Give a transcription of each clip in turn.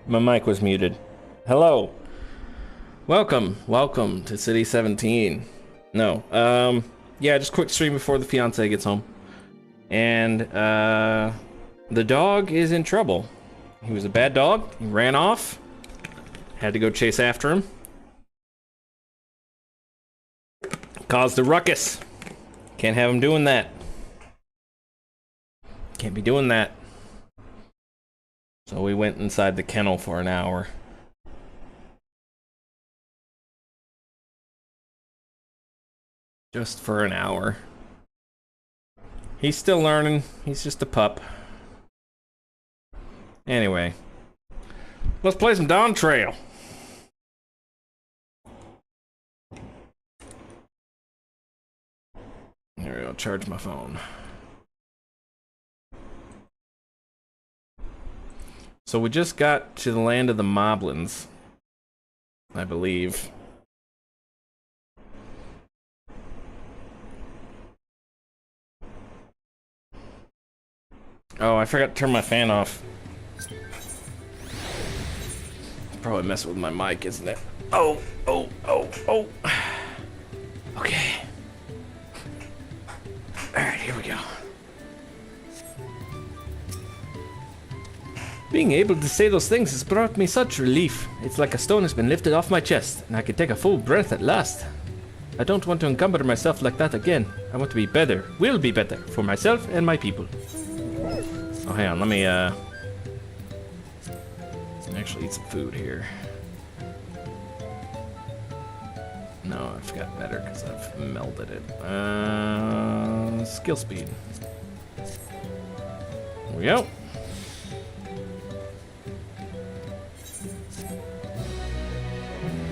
My mic was muted. Hello. Welcome to City 17. No, yeah, just quick stream before the fiance gets home. And, the dog is in trouble. He was a bad dog. He ran off. Had to go chase after him. Caused a ruckus. Can't have him doing that. Can't be doing that. So we went inside the kennel for an hour. Just for an hour. He's still learning. He's just a pup. Anyway. Let's play some Dawn Trail. There we go. Charge my phone. So we just got to the land of the Moblins, I believe. Oh, I forgot to turn my fan off. Probably messing with my mic, isn't it? Oh. Okay. Alright, here we go. Being able to say those things has brought me such relief. It's like a stone has been lifted off my chest, and I can take a full breath at last. I don't want to encumber myself like that again. I want to be better, will be better, for myself and my people. Oh, hang on, let me actually eat some food here. No, I've got better because I've melted it. Skill speed. There we go.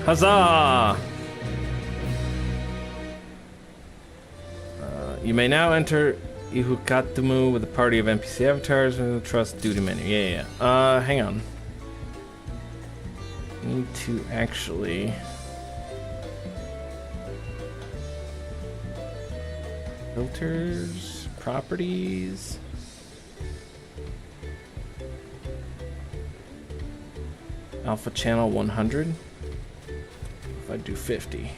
Huzzah! You may now enter Ihukatumu with a party of NPC avatars and the trust duty menu. Yeah. Hang on. Need to actually filters, properties. Alpha channel 100. If I do 50.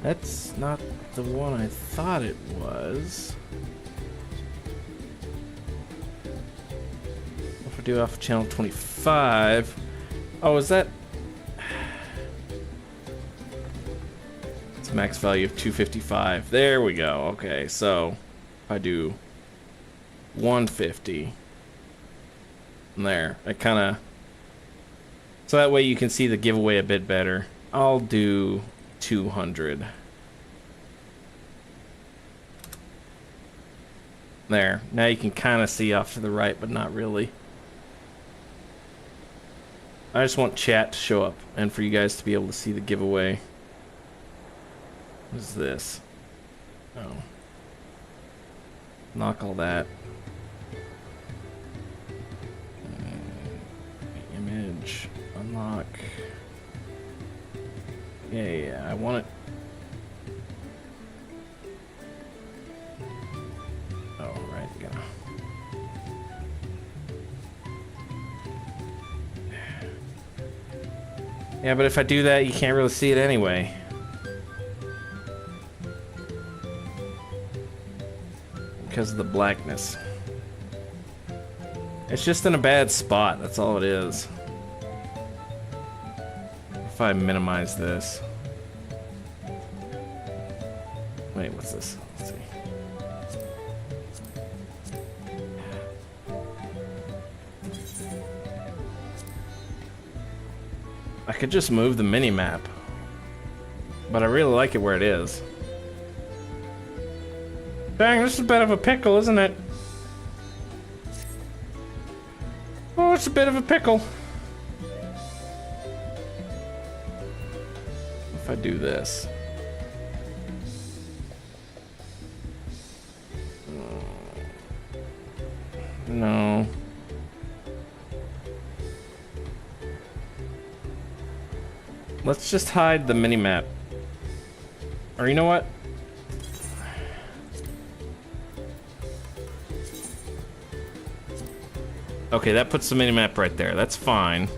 That's not the one I thought it was. If I do off channel 25. Oh, is that? It's max value of 255. There we go. Okay, so if I do 150. There. I kind of. So that way you can see the giveaway a bit better. I'll do 200. There. Now you can kind of see off to the right, but not really. I just want chat to show up and for you guys to be able to see the giveaway. What is this? Oh. Knock all that. Image. Unlock. Yeah, I want it. Oh, right, go. Yeah, but if I do that, you can't really see it anyway. Because of the blackness. It's just in a bad spot, that's all it is. If I minimize this. Wait, what's this? Let's see. I could just move the mini-map. But I really like it where it is. Dang, this is a bit of a pickle, isn't it? Oh, it's a bit of a pickle. If I do this. No. Let's just hide the mini-map Or you know what? Okay, that puts the minimap right there. That's fine.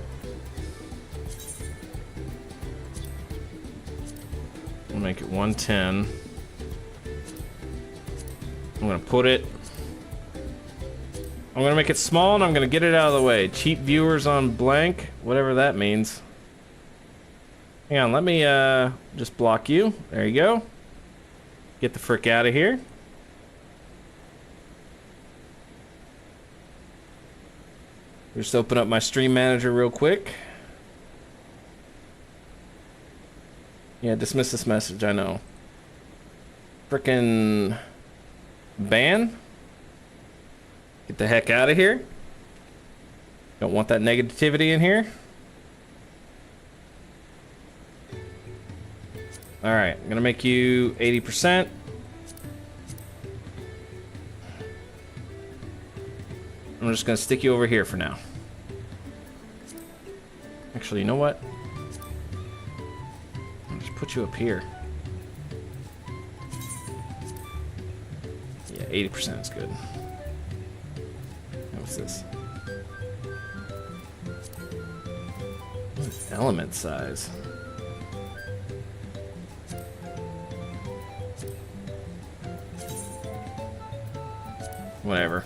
We'll make it 110. I'm gonna put it... I'm gonna make it small and I'm gonna get it out of the way. Cheap viewers on blank, whatever that means. Hang on, let me just block you. There you go. Get the frick out of here. Just open up my stream manager real quick. Yeah, dismiss this message, I know. Frickin' ban? Get the heck out of here. Don't want that negativity in here. Alright, I'm gonna make you 80%. I'm just gonna stick you over here for now. Actually, you know what? I'll just put you up here. Yeah, 80% is good. What's this? Element size. Whatever.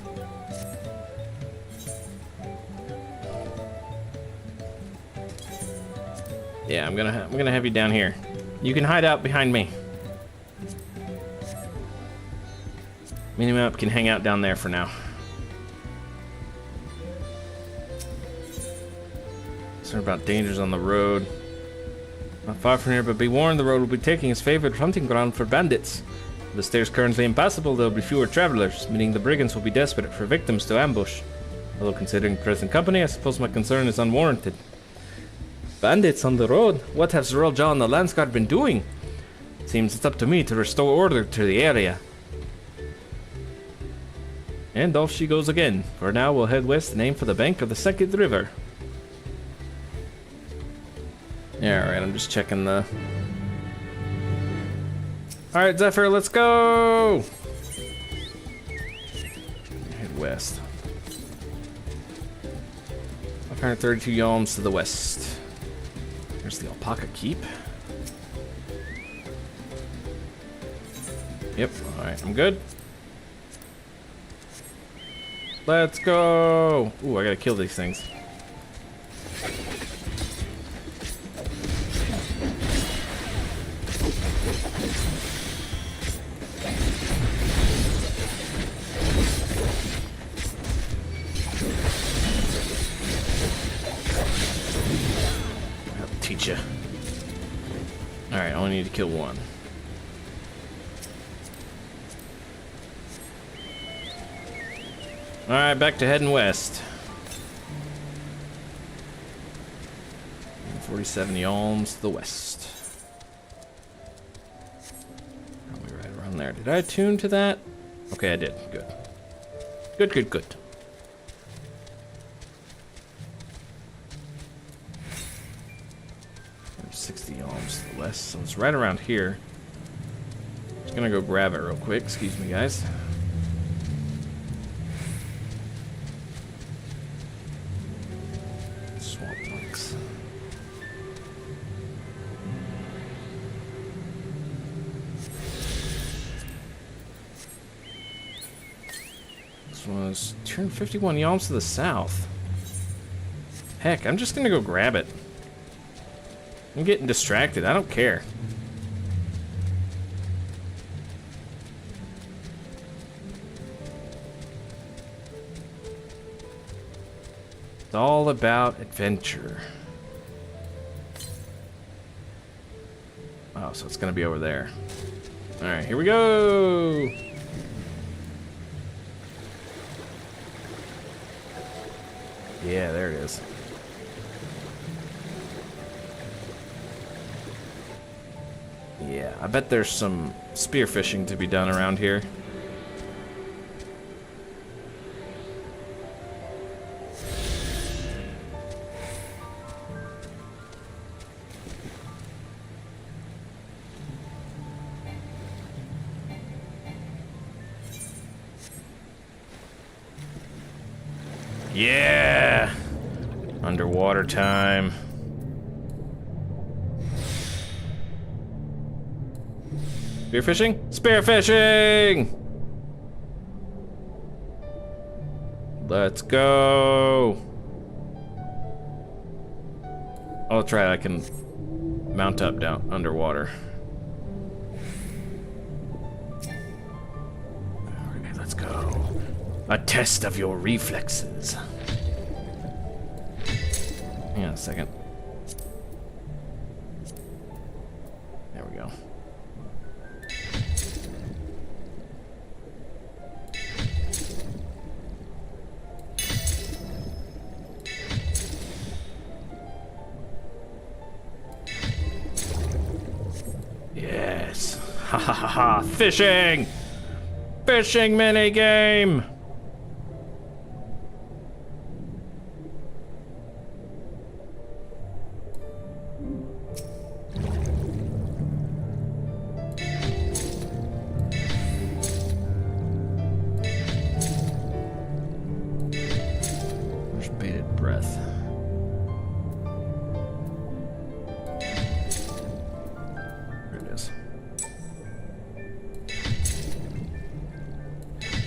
Yeah, I'm gonna have you down here. You can hide out behind me. Minimap can hang out down there for now. Concerned about dangers on the road. Not far from here, but be warned, the road will be taking its favorite hunting ground for bandits. If the stairs currently impassable, there will be fewer travelers, meaning the brigands will be desperate for victims to ambush. Although considering present company, I suppose my concern is unwarranted. Bandits on the road? What has Royal Jaw and the Landsguard been doing? Seems it's up to me to restore order to the area. And off she goes again. For now, we'll head west and aim for the bank of the second river. Yeah, alright, I'm just checking the... Alright, Zephyr, let's go! Head west. 532 yalms to the west. There's the Alpaca Keep. Yep, alright, I'm good. Let's go! Ooh, I gotta kill these things. I'll teach ya. Alright, I only need to kill one. Alright, back to heading west. 47 yalms to the west. Probably right around there. Did I attune to that? Okay, I did. Good. Good, good, good. There's 60 yalms to the west, so it's right around here. Just gonna go grab it real quick. Excuse me, guys. Was 251 yalms to the south. Heck, I'm just gonna go grab it. I'm getting distracted. I don't care. It's all about adventure. Oh, so it's gonna be over there. All right, here we go. Yeah, there it is. Yeah, I bet there's some spearfishing to be done around here. Yeah! Underwater time. Spearfishing? Spearfishing! Let's go! I'll try. I can mount up down underwater. Okay, let's go. A test of your reflexes. Hang on a second. There we go. Yes. Ha ha ha ha. Fishing! Fishing minigame! There's bated breath.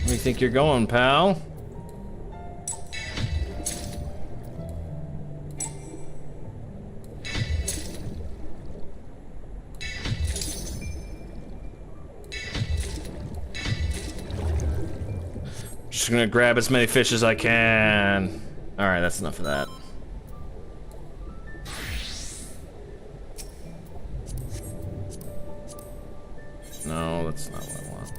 Where do you think you're going, pal? Just gonna grab as many fish as I can. Alright, that's enough of that. No, that's not what I want.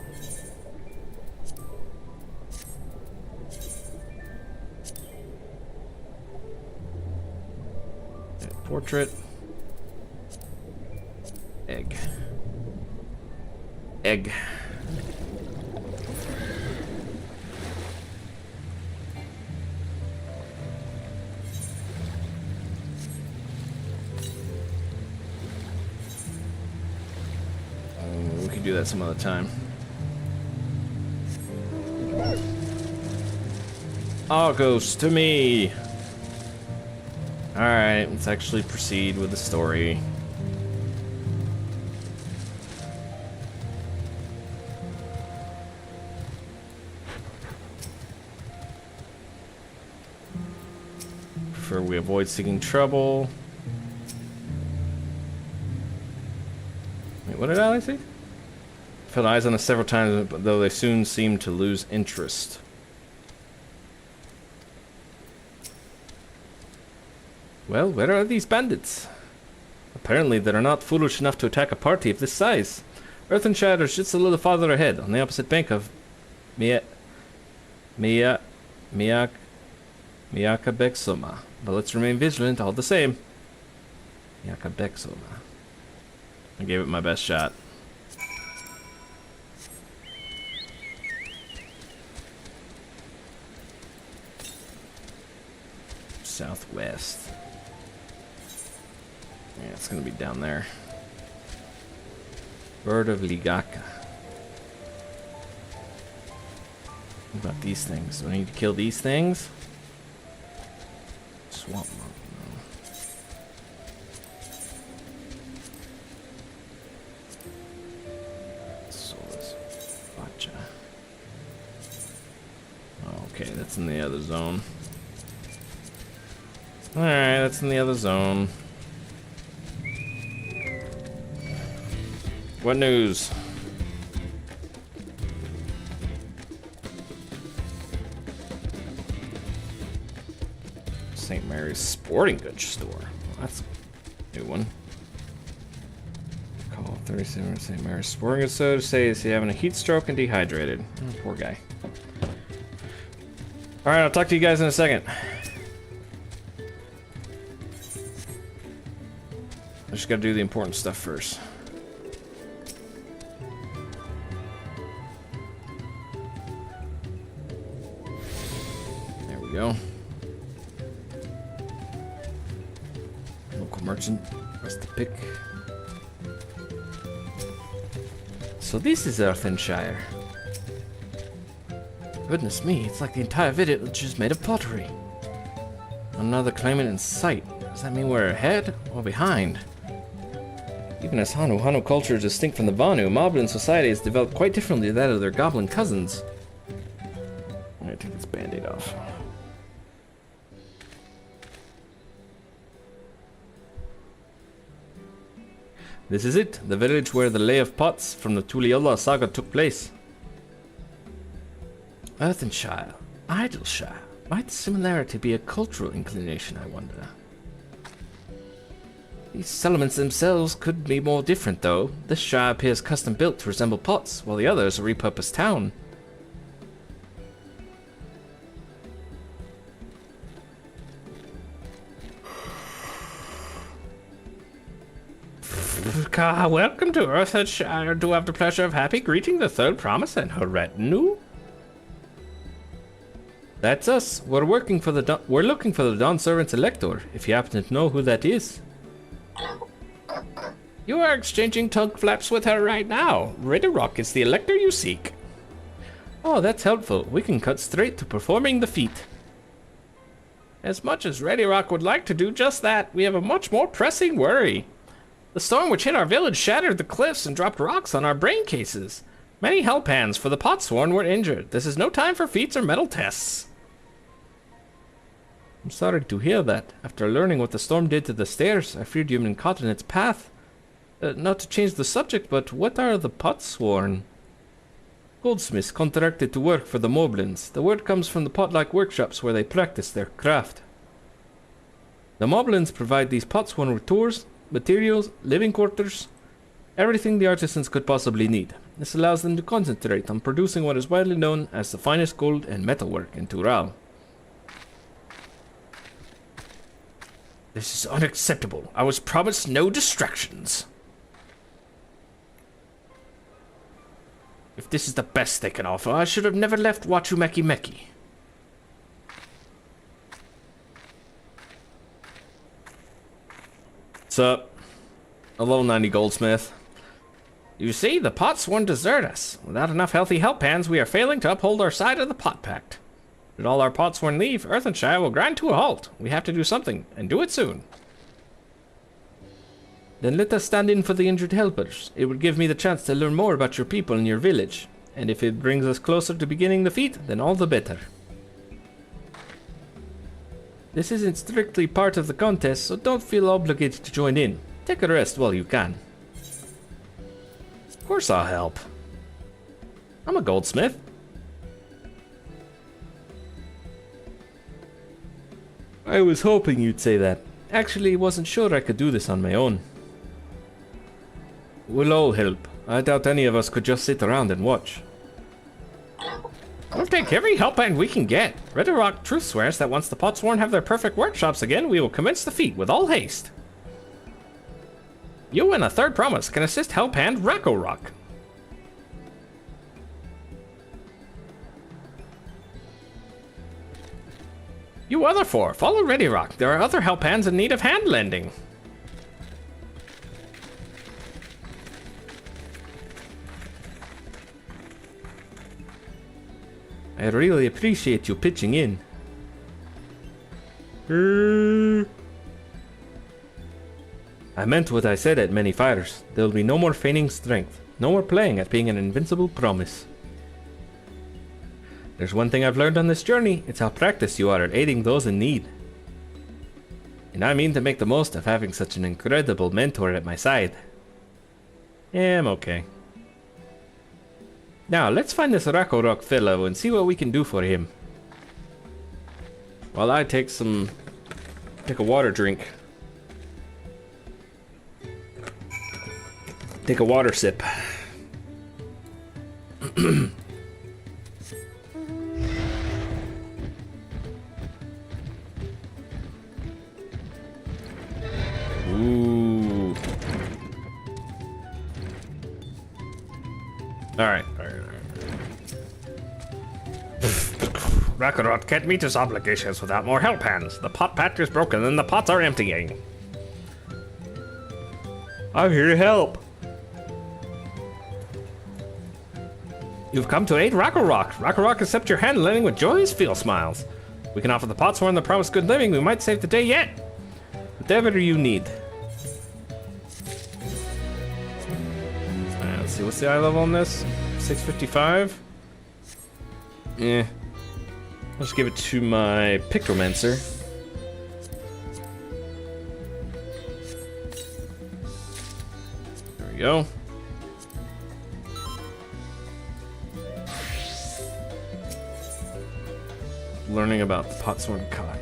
Portrait. Egg. Egg. We can do that some other time. All goes to me. Alright, let's actually proceed with the story. Prefer we avoid seeking trouble. Wait, what did Ali say? Felt eyes on us several times, but though they soon seemed to lose interest. Well, where are these bandits? Apparently they are not foolish enough to attack a party of this size. Earthenshire is just a little farther ahead, on the opposite bank of Miakabexoma. But let's remain vigilant all the same. Miakabexoma. I gave it my best shot. Southwest. Yeah, it's gonna be down there. Bird of Ligaka. What about these things? Do I need to kill these things? Swamp monk, no. Solus. Gotcha. Okay, that's in the other zone. Alright, that's in the other zone. What news? St. Mary's Sporting Goods Store. Well, that's a new one. Call 37 St. Mary's Sporting Goods Store to say is he having a heat stroke and dehydrated. Oh, poor guy. Alright, I'll talk to you guys in a second. I just gotta do the important stuff first. There we go. Local merchant. What's the pick? So this is Earthenshire. Goodness me, it's like the entire village is made of pottery. Another claimant in sight. Does that mean we're ahead or behind? Even as Hanu culture is distinct from the Vanu, Moblin society has developed quite differently to that of their goblin cousins. I'm gonna take this band-aid off. This is it, the village where the Lay of Pots from the Tuliola saga took place. Earthenshire, Idleshire. Might the similarity be a cultural inclination, I wonder? These settlements themselves could be more different, though. This shire appears custom-built to resemble Pots, while the other is a repurposed town. Welcome to Earthenshire. Do have the pleasure of happy greeting the third promise and her retinue. That's us. We're looking for the Dawn Servant's Elector, if you happen to know who that is. You are exchanging tongue flaps with her right now. Ridderrock is the Elector you seek. Oh, that's helpful. We can cut straight to performing the feat. As much as Ridderrock would like to do just that, we have a much more pressing worry. The storm which hit our village shattered the cliffs and dropped rocks on our brain cases. Many Hellpans for the Potsworn were injured. This is no time for feats or metal tests. I'm sorry to hear that. After learning what the storm did to the stairs, I feared you'd been caught in its path. Not to change the subject, but what are the Potsworn? Goldsmiths contracted to work for the Moblins. The word comes from the pot-like workshops where they practice their craft. The Moblins provide these Potsworn with tools, materials, living quarters, everything the artisans could possibly need. This allows them to concentrate on producing what is widely known as the finest gold and metalwork in Tural. This is unacceptable. I was promised no distractions. If this is the best they can offer, I should have never left Wachumeki Meki. Sup? Hello, 90 Goldsmith. You see, the Pots won't desert us. Without enough healthy Hellpans, we are failing to uphold our side of the Pot Pact. Should all our Potsworn leave, Earthenshire will grind to a halt. We have to do something, and do it soon. Then let us stand in for the injured helpers. It would give me the chance to learn more about your people and your village. And if it brings us closer to beginning the feat, then all the better. This isn't strictly part of the contest, so don't feel obligated to join in. Take a rest while you can. Of course I'll help. I'm a goldsmith. I was hoping you'd say that. Actually, wasn't sure I could do this on my own. We'll all help. I doubt any of us could just sit around and watch. We'll take every help-hand we can get. Ridderrock truth swears that once the Potsworn have their perfect workshops again, we will commence the feat with all haste. You and a third promise can assist help-hand Rakorok. You other four, follow Ridderrock. There are other help-hands in need of hand-lending. I really appreciate you pitching in. I meant what I said at many fires. There will be no more feigning strength. No more playing at being an invincible promise. There's one thing I've learned on this journey. It's how practiced you are at aiding those in need. And I mean to make the most of having such an incredible mentor at my side. Yeah, I'm okay. Now, let's find this Rakorok fellow and see what we can do for him. While I take a water drink. Take a water sip. Ooh. Alright. Rakorok can't meet his obligations without more help hands. The pot pact is broken and the pots are emptying. I'm here to help. You've come to aid Rock. Rock accept your hand lending with joyous feel smiles. We can offer the potsworn the promised good living. We might save the day yet. Whatever you need. Let's see, what's the eye level on this? 655? Yeah. I'll just give it to my Pictomancer. There we go. Learning about the potsworn Kahi.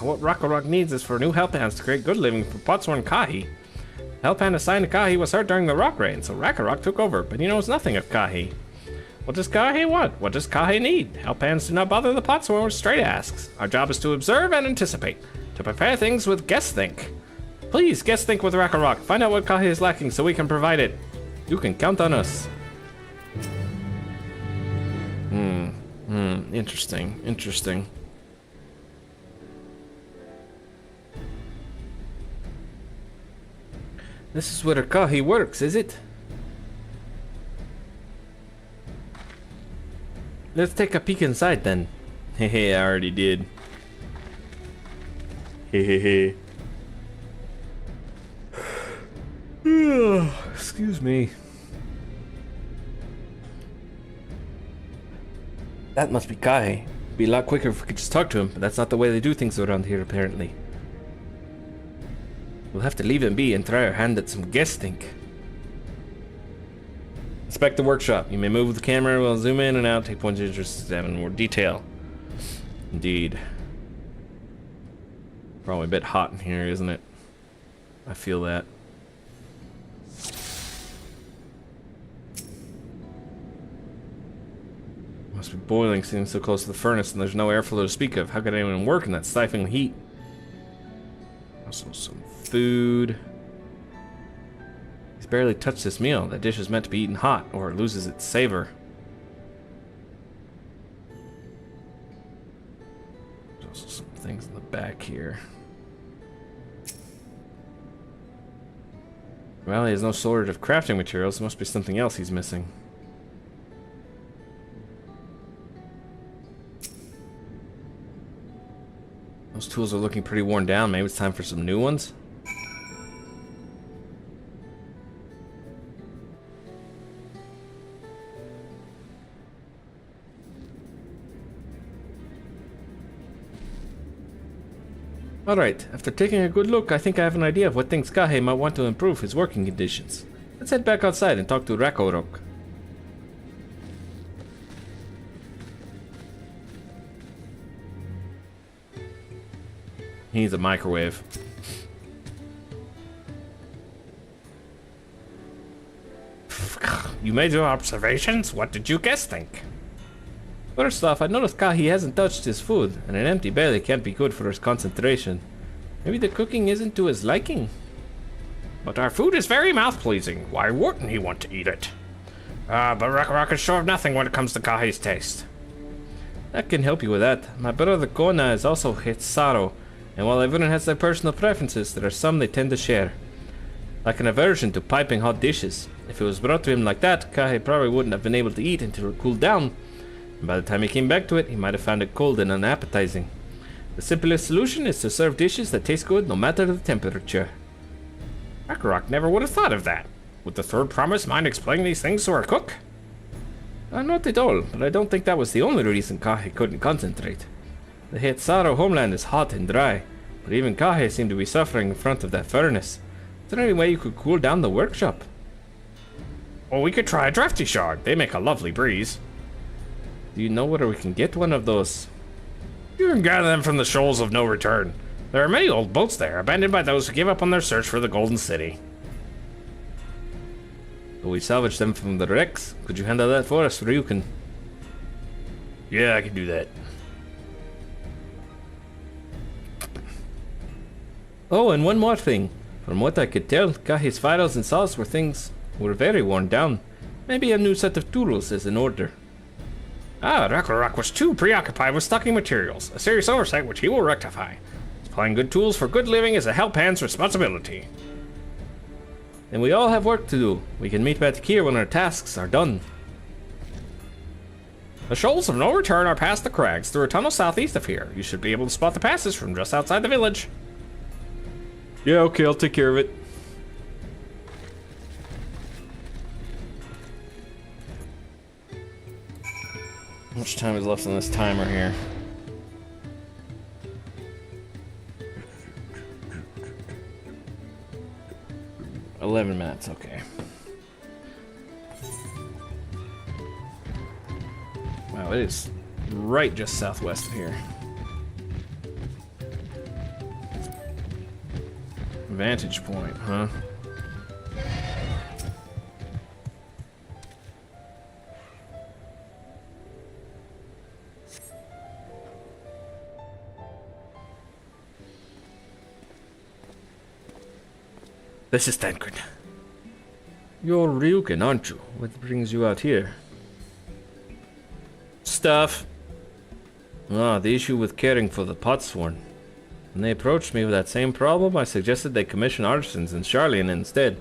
What Rock needs is for new help hands to create good living for potsworn Kahi. Help hand assigned to Kahi was hurt during the Rock Reign, so Rock took over, but he knows nothing of Kahi. What does Kahi want? What does Kahi need? Help hands do not bother the potsworn with straight asks. Our job is to observe and anticipate, to prepare things with guess think. Please guess think with Rock. Find out what Kahi is lacking so we can provide it. You can count on us. Interesting. This is where Kahi works, is it? Let's take a peek inside then. Hehe, I already did. Hehehe. Excuse me. That must be Kahi. It'd be a lot quicker if we could just talk to him, but that's not the way they do things around here, apparently. We'll have to leave him be and try our hand at some guess think. Inspect the workshop. You may move the camera, we'll zoom in and out, take points of interest, examine more detail. Indeed. Probably a bit hot in here, isn't it? I feel that. Must be boiling, sitting so close to the furnace, and there's no airflow to speak of. How could anyone work in that stifling heat? Also, some food. He's barely touched this meal. That dish is meant to be eaten hot, or it loses its savor. There's also some things in the back here. Well, he has no shortage of crafting materials. There must be something else he's missing. Those tools are looking pretty worn down. Maybe it's time for some new ones. Alright, after taking a good look, I think I have an idea of what things Kahi might want to improve his working conditions. Let's head back outside and talk to Rakorok. He needs a microwave. You made your observations? What did you guess think? First off, I noticed Kahi hasn't touched his food, and an empty belly can't be good for his concentration. Maybe the cooking isn't to his liking. But our food is very mouth-pleasing. Why wouldn't he want to eat it? But Rock is sure of nothing when it comes to Kahi's taste. I can help you with that. My brother Kona is also Hitsaro, and while everyone has their personal preferences, there are some they tend to share. Like an aversion to piping hot dishes. If it was brought to him like that, Kahi probably wouldn't have been able to eat until it cooled down. And by the time he came back to it, he might have found it cold and unappetizing. The simplest solution is to serve dishes that taste good no matter the temperature. Rock never would have thought of that. Would the third promise mind explaining these things to our cook? Not at all, but I don't think that was the only reason Kahi couldn't concentrate. The Hitsaro homeland is hot and dry, but even Kahi seemed to be suffering in front of that furnace. Is there any way you could cool down the workshop? Well, we could try a drafty shard. They make a lovely breeze. Do you know where we can get one of those? You can gather them from the shoals of no return. There are many old boats there, abandoned by those who give up on their search for the Golden City. Will we salvage them from the wrecks? Could you handle that for us, Ryukin? Yeah, I can do that. Oh, and one more thing. From what I could tell, Kahi's files and saws were very worn down. Maybe a new set of tools is in order. Rock was too preoccupied with stocking materials, a serious oversight which he will rectify. Supplying good tools for good living is a help hand's responsibility. Then we all have work to do. We can meet back here when our tasks are done. The shoals of no return are past the crags through a tunnel southeast of here. You should be able to spot the passes from just outside the village. Yeah, okay, I'll take care of it. How much time is left on this timer here? $11 minutes, okay. Wow, it is right just southwest of here. Vantage point, huh? This is Tancred. You're Ryukin, aren't you? What brings you out here? Stuff. Ah, the issue with caring for the potsworn. When they approached me with that same problem, I suggested they commission artisans in Charlian instead.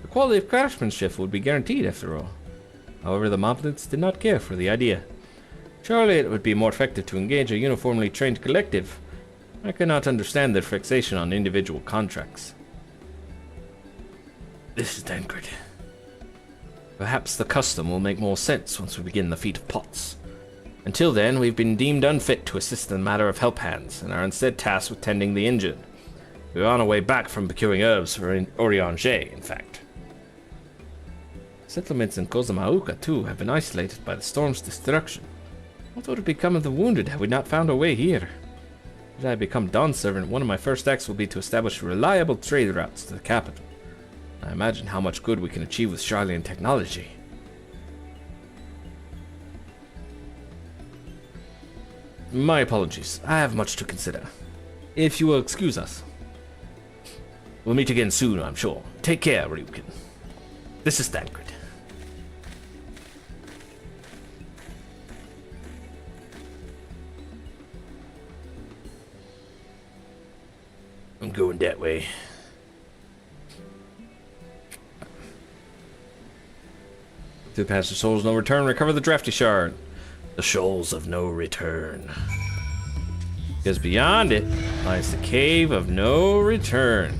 The quality of craftsmanship would be guaranteed after all. However, the moblins did not care for the idea. Surely it would be more effective to engage a uniformly trained collective. I cannot understand their fixation on individual contracts. This is Tancred. Perhaps the custom will make more sense once we begin the feat of pots. Until then, we've been deemed unfit to assist in the matter of help hands, and are instead tasked with tending the injured. We're on our way back from procuring herbs for Orianger, in fact. Settlements in Kozamauka, too, have been isolated by the storm's destruction. What would have become of the wounded had we not found our way here? As I become Dawn's servant, one of my first acts will be to establish reliable trade routes to the capital. I imagine how much good we can achieve with Charlian technology. My apologies. I have much to consider. If you will excuse us. We'll meet again soon, I'm sure. Take care, Ryukin. This is Tancred. I'm going that way. To the past the Shoals of No Return, recover the Drafty Shard. The Shoals of No Return. Because beyond it lies the Cave of No Return.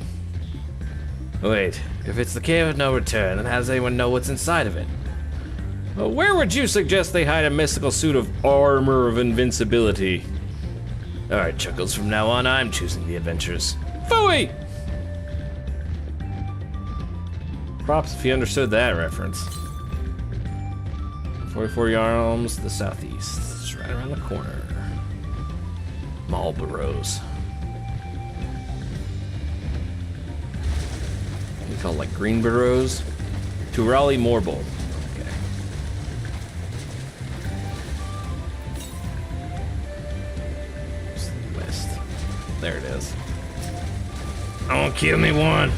Wait, if it's the Cave of No Return, then how does anyone know what's inside of it? Well, where would you suggest they hide a mystical suit of armor of invincibility? Alright, Chuckles, from now on I'm choosing the adventures. Phooey! Props if you understood that reference. 44 Yards to the southeast. It's right around the corner. Marlboroughs. We call it like Greenboroughs. To Raleigh Morble. Okay. West. There it is. Oh, kill me one.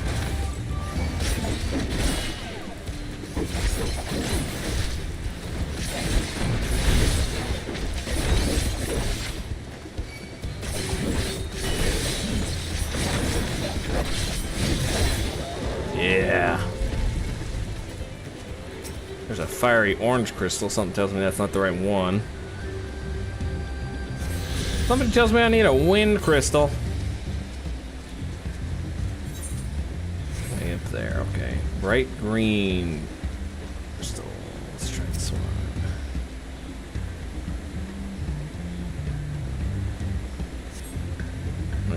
Yeah. There's a fiery orange crystal. Something tells me that's not the right one. Something tells me I need a wind crystal. Way up there, okay. Bright green crystal. Let's try this one.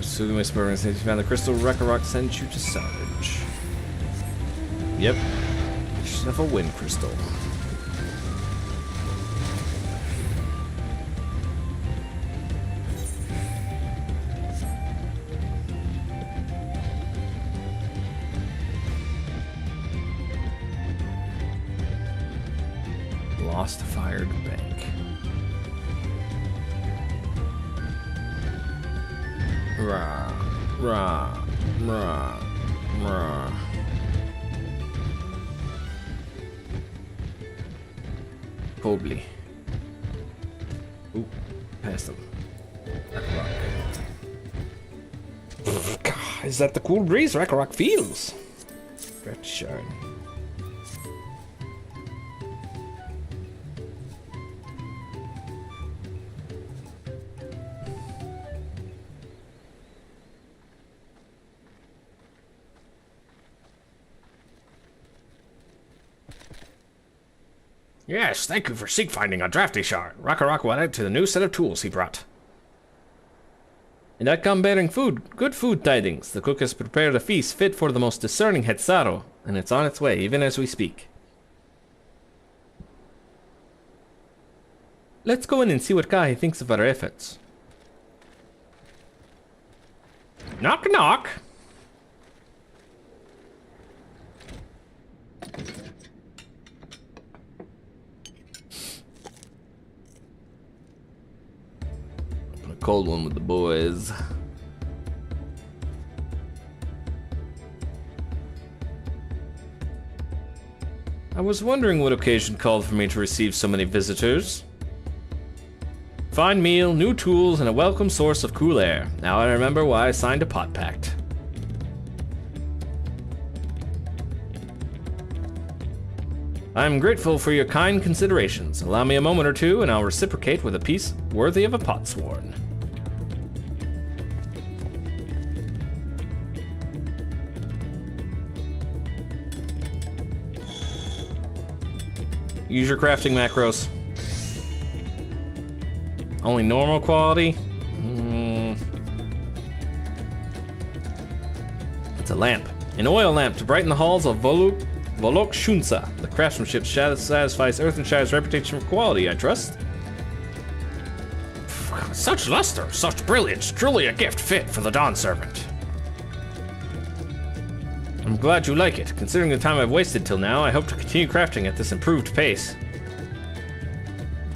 Soothing Whisper, and since you found the crystal, Rock sends you to salvage. Yep. Stuff a wind crystal. Lost fired bank. Rah, rah, rah, rah. Coldly. Ooh, past them. God, is that the cool breeze Ragnarok feels? Stretch shard. Yes, thank you for seek-finding on Drafty Shar. Rock went out to the new set of tools he brought. And I come bearing food, good food tidings. The cook has prepared a feast fit for the most discerning Hetzaro, and it's on its way, even as we speak. Let's go in and see what Kahi thinks of our efforts. Knock, knock. A cold one with the boys. I was wondering what occasion called for me to receive so many visitors. Fine meal, new tools, and a welcome source of cool air. Now I remember why I signed a pot pact. I am grateful for your kind considerations. Allow me a moment or two, and I'll reciprocate with a piece worthy of a potsworn. Use your crafting macros. Only normal quality? It's a lamp. An oil lamp to brighten the halls of Volok Shunsa. The craftsmanship satisfies Earthenshire's reputation for quality, I trust. Such luster, such brilliance, truly a gift fit for the Dawn Servant. I'm glad you like it. Considering the time I've wasted till now, I hope to continue crafting at this improved pace.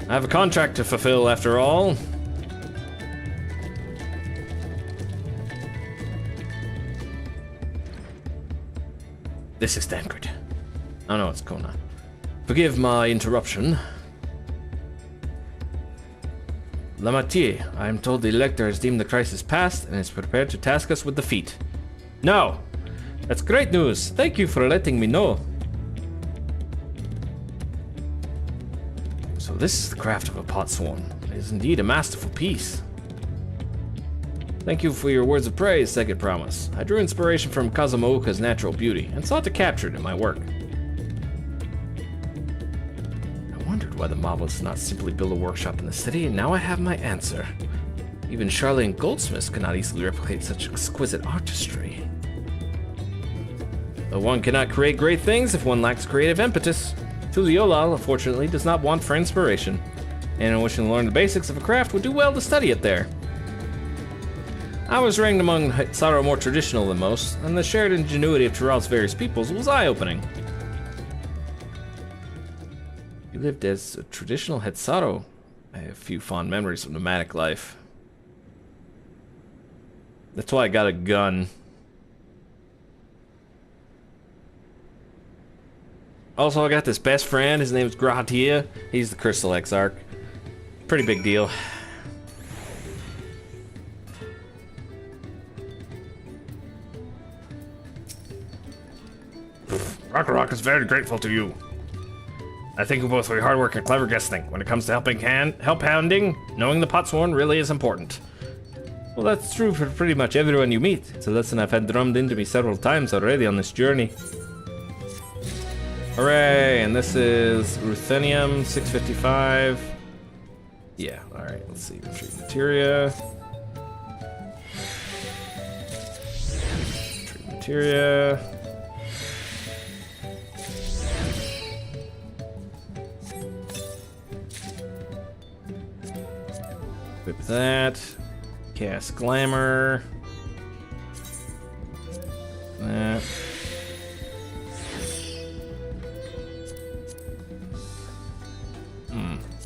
I have a contract to fulfill after all. This is Tancred. Oh no, it's Kona. Forgive my interruption. Lamatier, I am told the Elector has deemed the crisis past and is prepared to task us with the feat. No! That's great news. Thank you for letting me know. So this is the craft of a potsworn. It is indeed a masterful piece. Thank you for your words of praise, Second Promise. I drew inspiration from Kazumooka's natural beauty and sought to capture it in my work. I wondered why the mob was not simply build a workshop in the city, and now I have my answer. Even Charlene goldsmiths could not easily replicate such exquisite artistry. Though one cannot create great things if one lacks creative impetus. Tuliolal, unfortunately, does not want for inspiration. Anyone wishing to learn the basics of a craft would do well to study it there. I was ranked among Hetzaro more traditional than most, and the shared ingenuity of Tural's various peoples was eye-opening. You lived as a traditional Hetzaro. I have a few fond memories of nomadic life. That's why I got a gun. Also, I got this best friend. His name is Gratia. He's the Crystal Exarch. Pretty big deal. Rock is very grateful to you. I thank you both for your hard work and clever guessing. When it comes to help hounding, knowing the potsworn really is important. Well, that's true for pretty much everyone you meet. It's a lesson I've had drummed into me several times already on this journey. Hooray, and this is ruthenium 655. Yeah, alright, let's see. Retrieve materia. Retrieve materia. Equip that. Cast Glamour. That.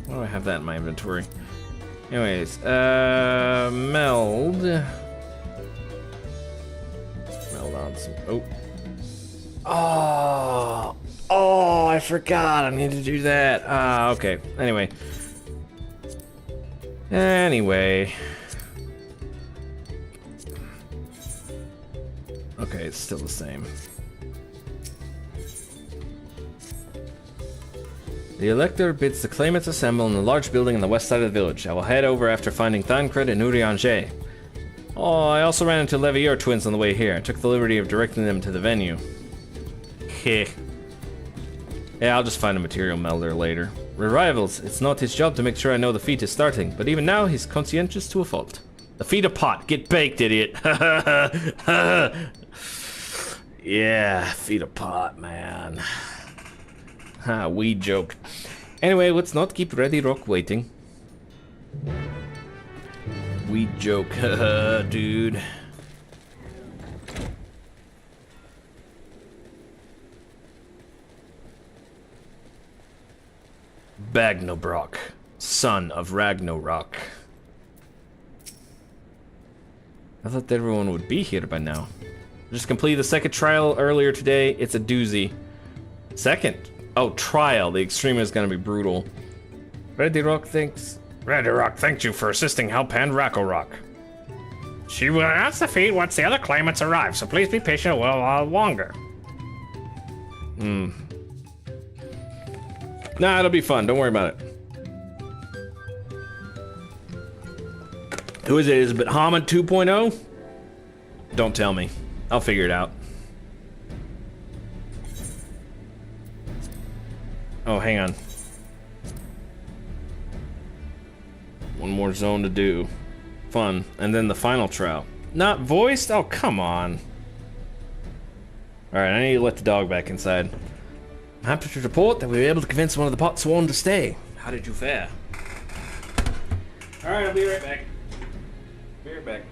Why do I have that in my inventory? Anyways, meld. Meld on some. Oh, I forgot. I need to do that. Okay. Anyway. Okay, it's still the same. The Elector bids the claimants assemble in a large building on the west side of the village. I will head over after finding Thancred and Urianger. Oh, I also ran into Levier twins on the way here. I took the liberty of directing them to the venue. Heh. Yeah, I'll just find a material melder later. Revivals, it's not his job to make sure I know the feat is starting, but even now he's conscientious to a fault. The feet of pot, get baked, idiot. Yeah, feet of pot, man. Ha, we joke. Anyway, let's not keep Ready Rock waiting. We joke, dude. Bagnobrock, son of Ragnarok. I thought everyone would be here by now. Just completed the second trial earlier today. It's a doozy. Second? Oh, trial. The extreme is gonna be brutal. Ready Rock thanks you for assisting Halpan Racklerock. She will announce the feat once the other claimants arrive, so please be patient a little while longer. Nah, it'll be fun. Don't worry about it. Who is it? Is it Hammond 2.0? Don't tell me. I'll figure it out. Oh, hang on. One more zone to do. Fun. And then the final trial. Not voiced? Oh, come on. Alright, I need to let the dog back inside. I'm happy to report that we were able to convince one of the pot sworn to stay. How did you fare? Alright, I'll be right back. Be right back.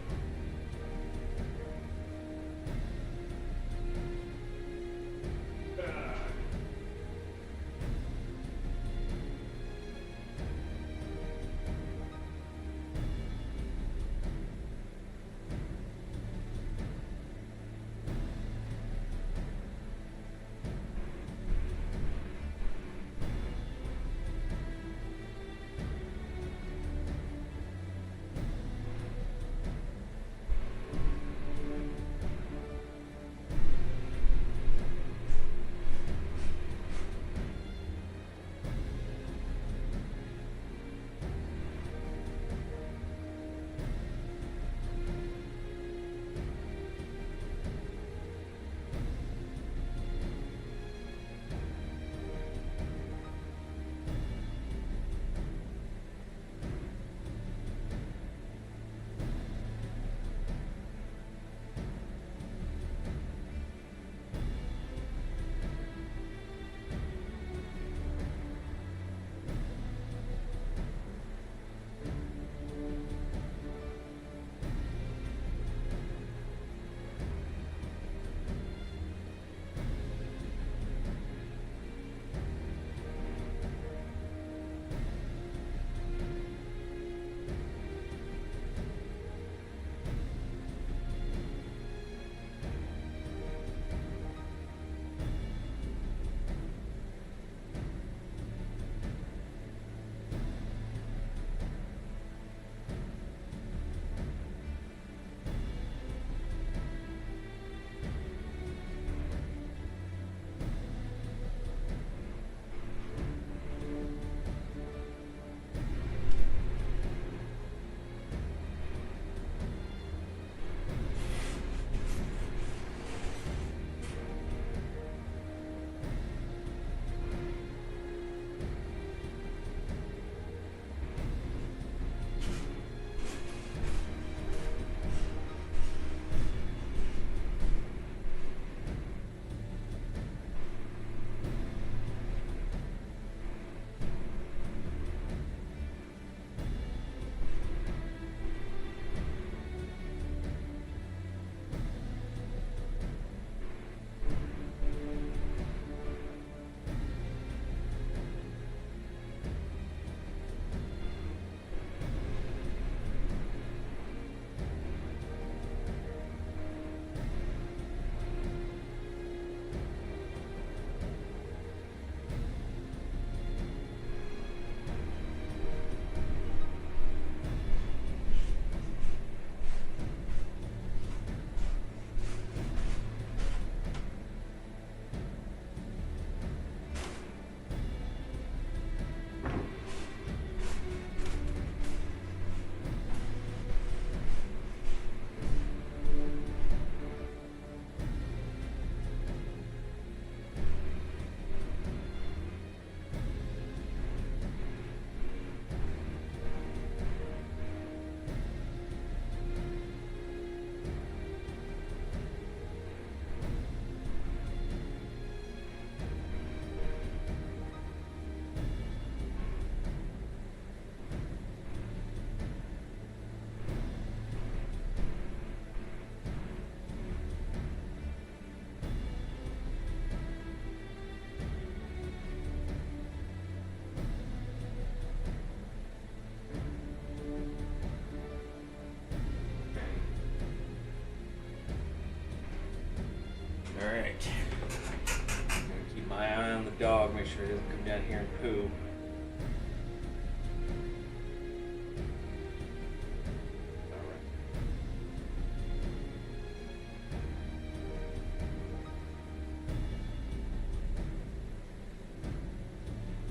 make sure he doesn't come down here and poo.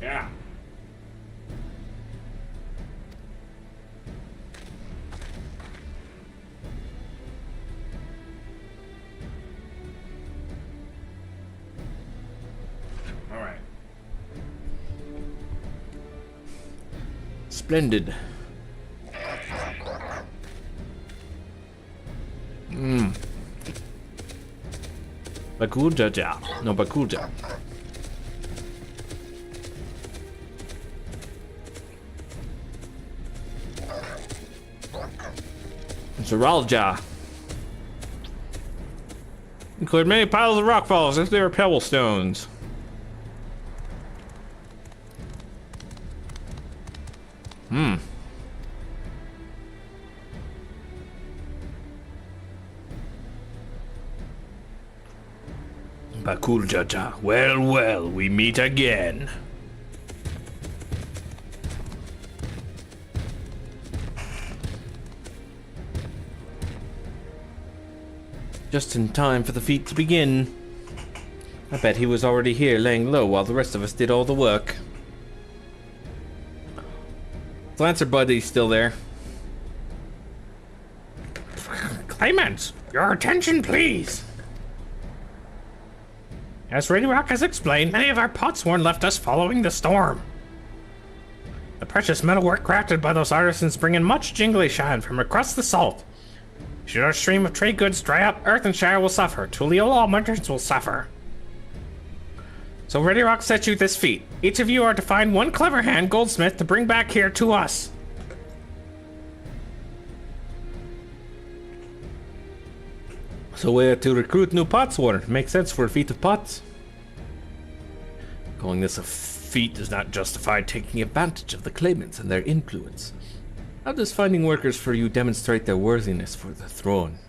Yeah. All right. Splendid. Bakuja. No, Bakuja. Zeralja. Include many piles of rock falls if they were pebble stones. Bakuljaja. Well, well, we meet again. Just in time for the feat to begin. I bet he was already here laying low while the rest of us did all the work. Lancer Buddy's still there. Claimants, your attention please. As Radio Rock has explained, many of our potsworn left us following the storm. The precious metalwork crafted by those artisans bring in much jingly shine from across the salt. Should our stream of trade goods dry up, Earthenshire will suffer. Tulliola merchants will suffer. So Ready Rock set you this feat. Each of you are to find one clever hand goldsmith to bring back here to us. So we are to recruit new potsworn. Makes sense for a feat of pots. Calling this a feat does not justify taking advantage of the claimants and their influence. How does finding workers for you demonstrate their worthiness for the throne?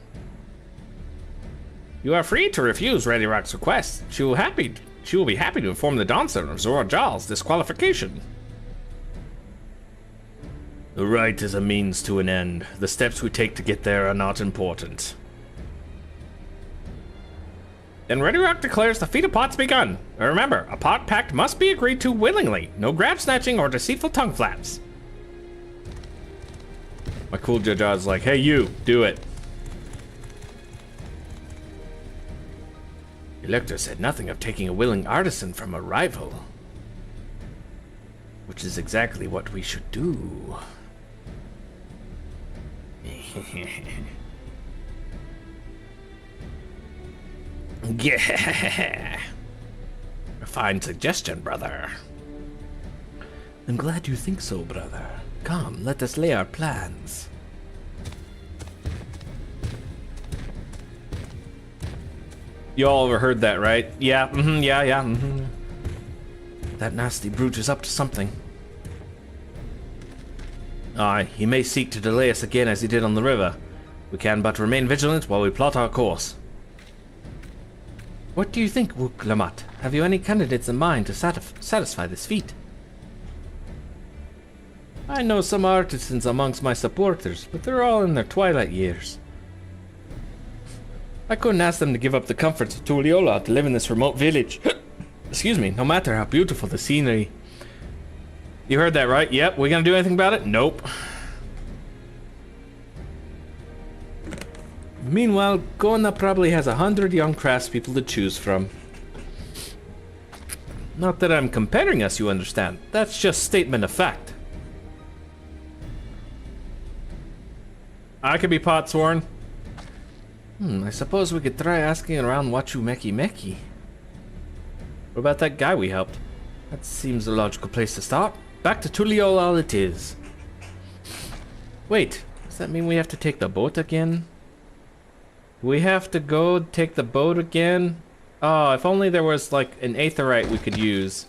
You are free to refuse Ready Rock's request. She will be happy to inform the Dawnstone of Zora Jal's disqualification. The right is a means to an end. The steps we take to get there are not important. Then Ready Rock declares the feat of pots begun. Remember, a pot pact must be agreed to willingly. No grab snatching or deceitful tongue flaps. My cool Jaja's like, hey you, do it. The Elector said nothing of taking a willing artisan from a rival. Which is exactly what we should do. Yeah. A fine suggestion, brother. I'm glad you think so, brother. Come, let us lay our plans. You all overheard that, right? Yeah, yeah. That nasty brute is up to something. Aye, he may seek to delay us again as he did on the river. We can but remain vigilant while we plot our course. What do you think, Wook Lamat? Have you any candidates in mind to satisfy this feat? I know some artisans amongst my supporters, but they're all in their twilight years. I couldn't ask them to give up the comforts of Tulliola to live in this remote village. Excuse me, no matter how beautiful the scenery. You heard that, right? Yep, we gonna do anything about it? Nope. Meanwhile, Gona probably has 100 young craftspeople to choose from. Not that I'm comparing us, you understand. That's just statement of fact. I could be potsworn. I suppose we could try asking around Wachu Meki Meki. What about that guy we helped? That seems a logical place to start. Back to Tulliola it is. Wait, does that mean we have to take the boat again? We have to go take the boat again? Oh, if only there was like an aetherite we could use.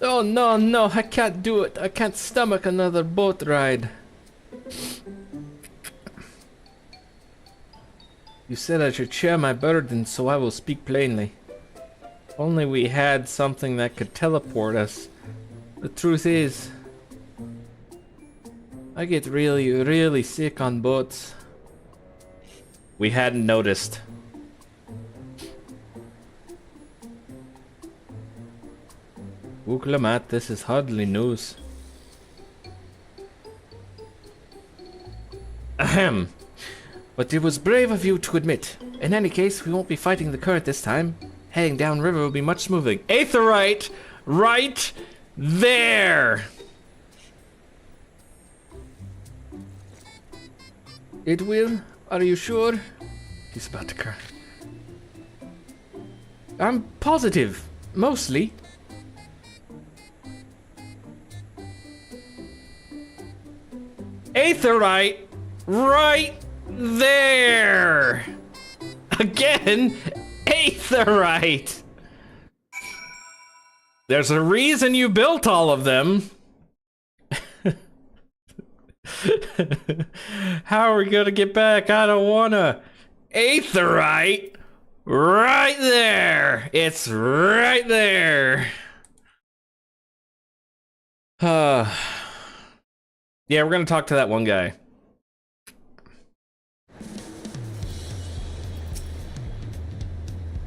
Oh no, I can't do it. I can't stomach another boat ride. You said I should share my burden, so I will speak plainly. Only we had something that could teleport us. The truth is, I get really, really sick on boats. We hadn't noticed. Ooglamat, this is hardly news. Ahem. But it was brave of you to admit. In any case, we won't be fighting the current this time. Heading downriver will be much smoother. Aetherite! Right there! It will? Are you sure? He's about to cry. I'm positive. Mostly. Aetherite! Right there! Again, Aetherite! There's a reason you built all of them. How are we gonna get back? I don't wanna. Aetherite! Right there! It's right there! Yeah, we're gonna talk to that one guy.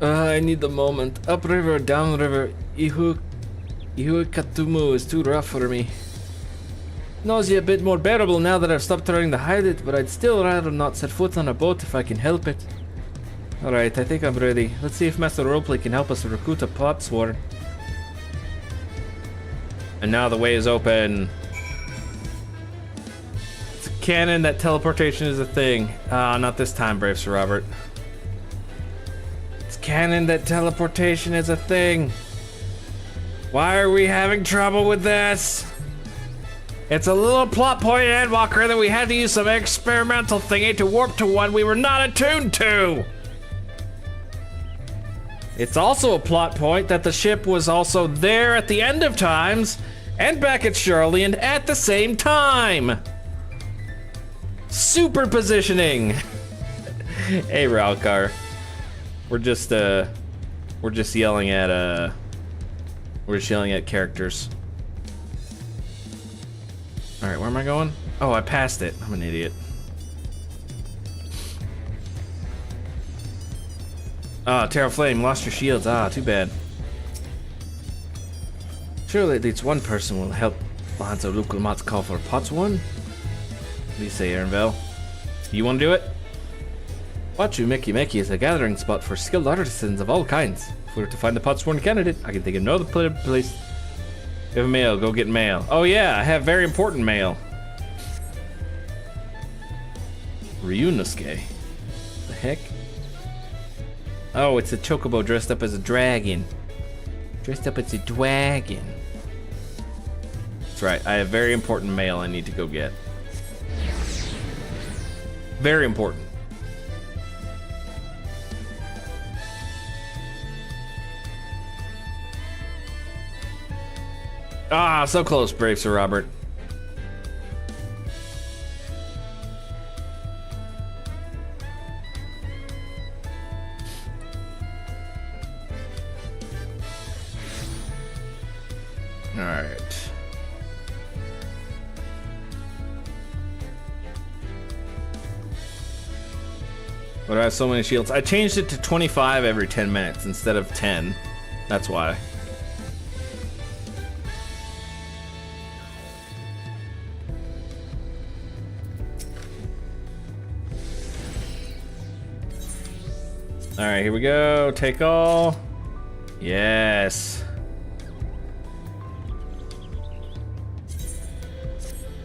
I need the moment. Upriver, downriver. Ihuikatumu is too rough for me. Nausea a bit more bearable now that I've stopped trying to hide it, but I'd still rather not set foot on a boat if I can help it. Alright, I think I'm ready. Let's see if Master Roleplay can help us recruit a plot swarm. And now the way is open. It's canon that teleportation is a thing. Not this time, brave Sir Robert. It's canon that teleportation is a thing. Why are we having trouble with this? It's a little plot point, Endwalker, that we had to use some experimental thingy to warp to one we were not attuned to. It's also a plot point that the ship was also there at the end of times and back at Charlian at the same time. Super positioning. Hey, Ralkar. We're just yelling at characters. All right, where am I going? Oh, I passed it. I'm an idiot. Ah, Terra Flame, lost your shields. Ah, too bad. Surely at least one person will help answer Lukulmat's call for pots one. What do you say, Aaronville? You want to do it? Wachu Meki Meki is a gathering spot for skilled artisans of all kinds. If we were to find the Potsworn candidate, I can think of no other place. If you have mail, go get mail. Oh yeah, I have very important mail. Ryunosuke. The heck? Oh, it's a chocobo dressed up as a dragon. Dressed up as a dragon. That's right, I have very important mail I need to go get. Very important. Ah, so close, brave Sir Robert. All right. But I have so many shields. I changed it to 25 every 10 minutes instead of 10. That's why. All right, here we go. Take all. Yes.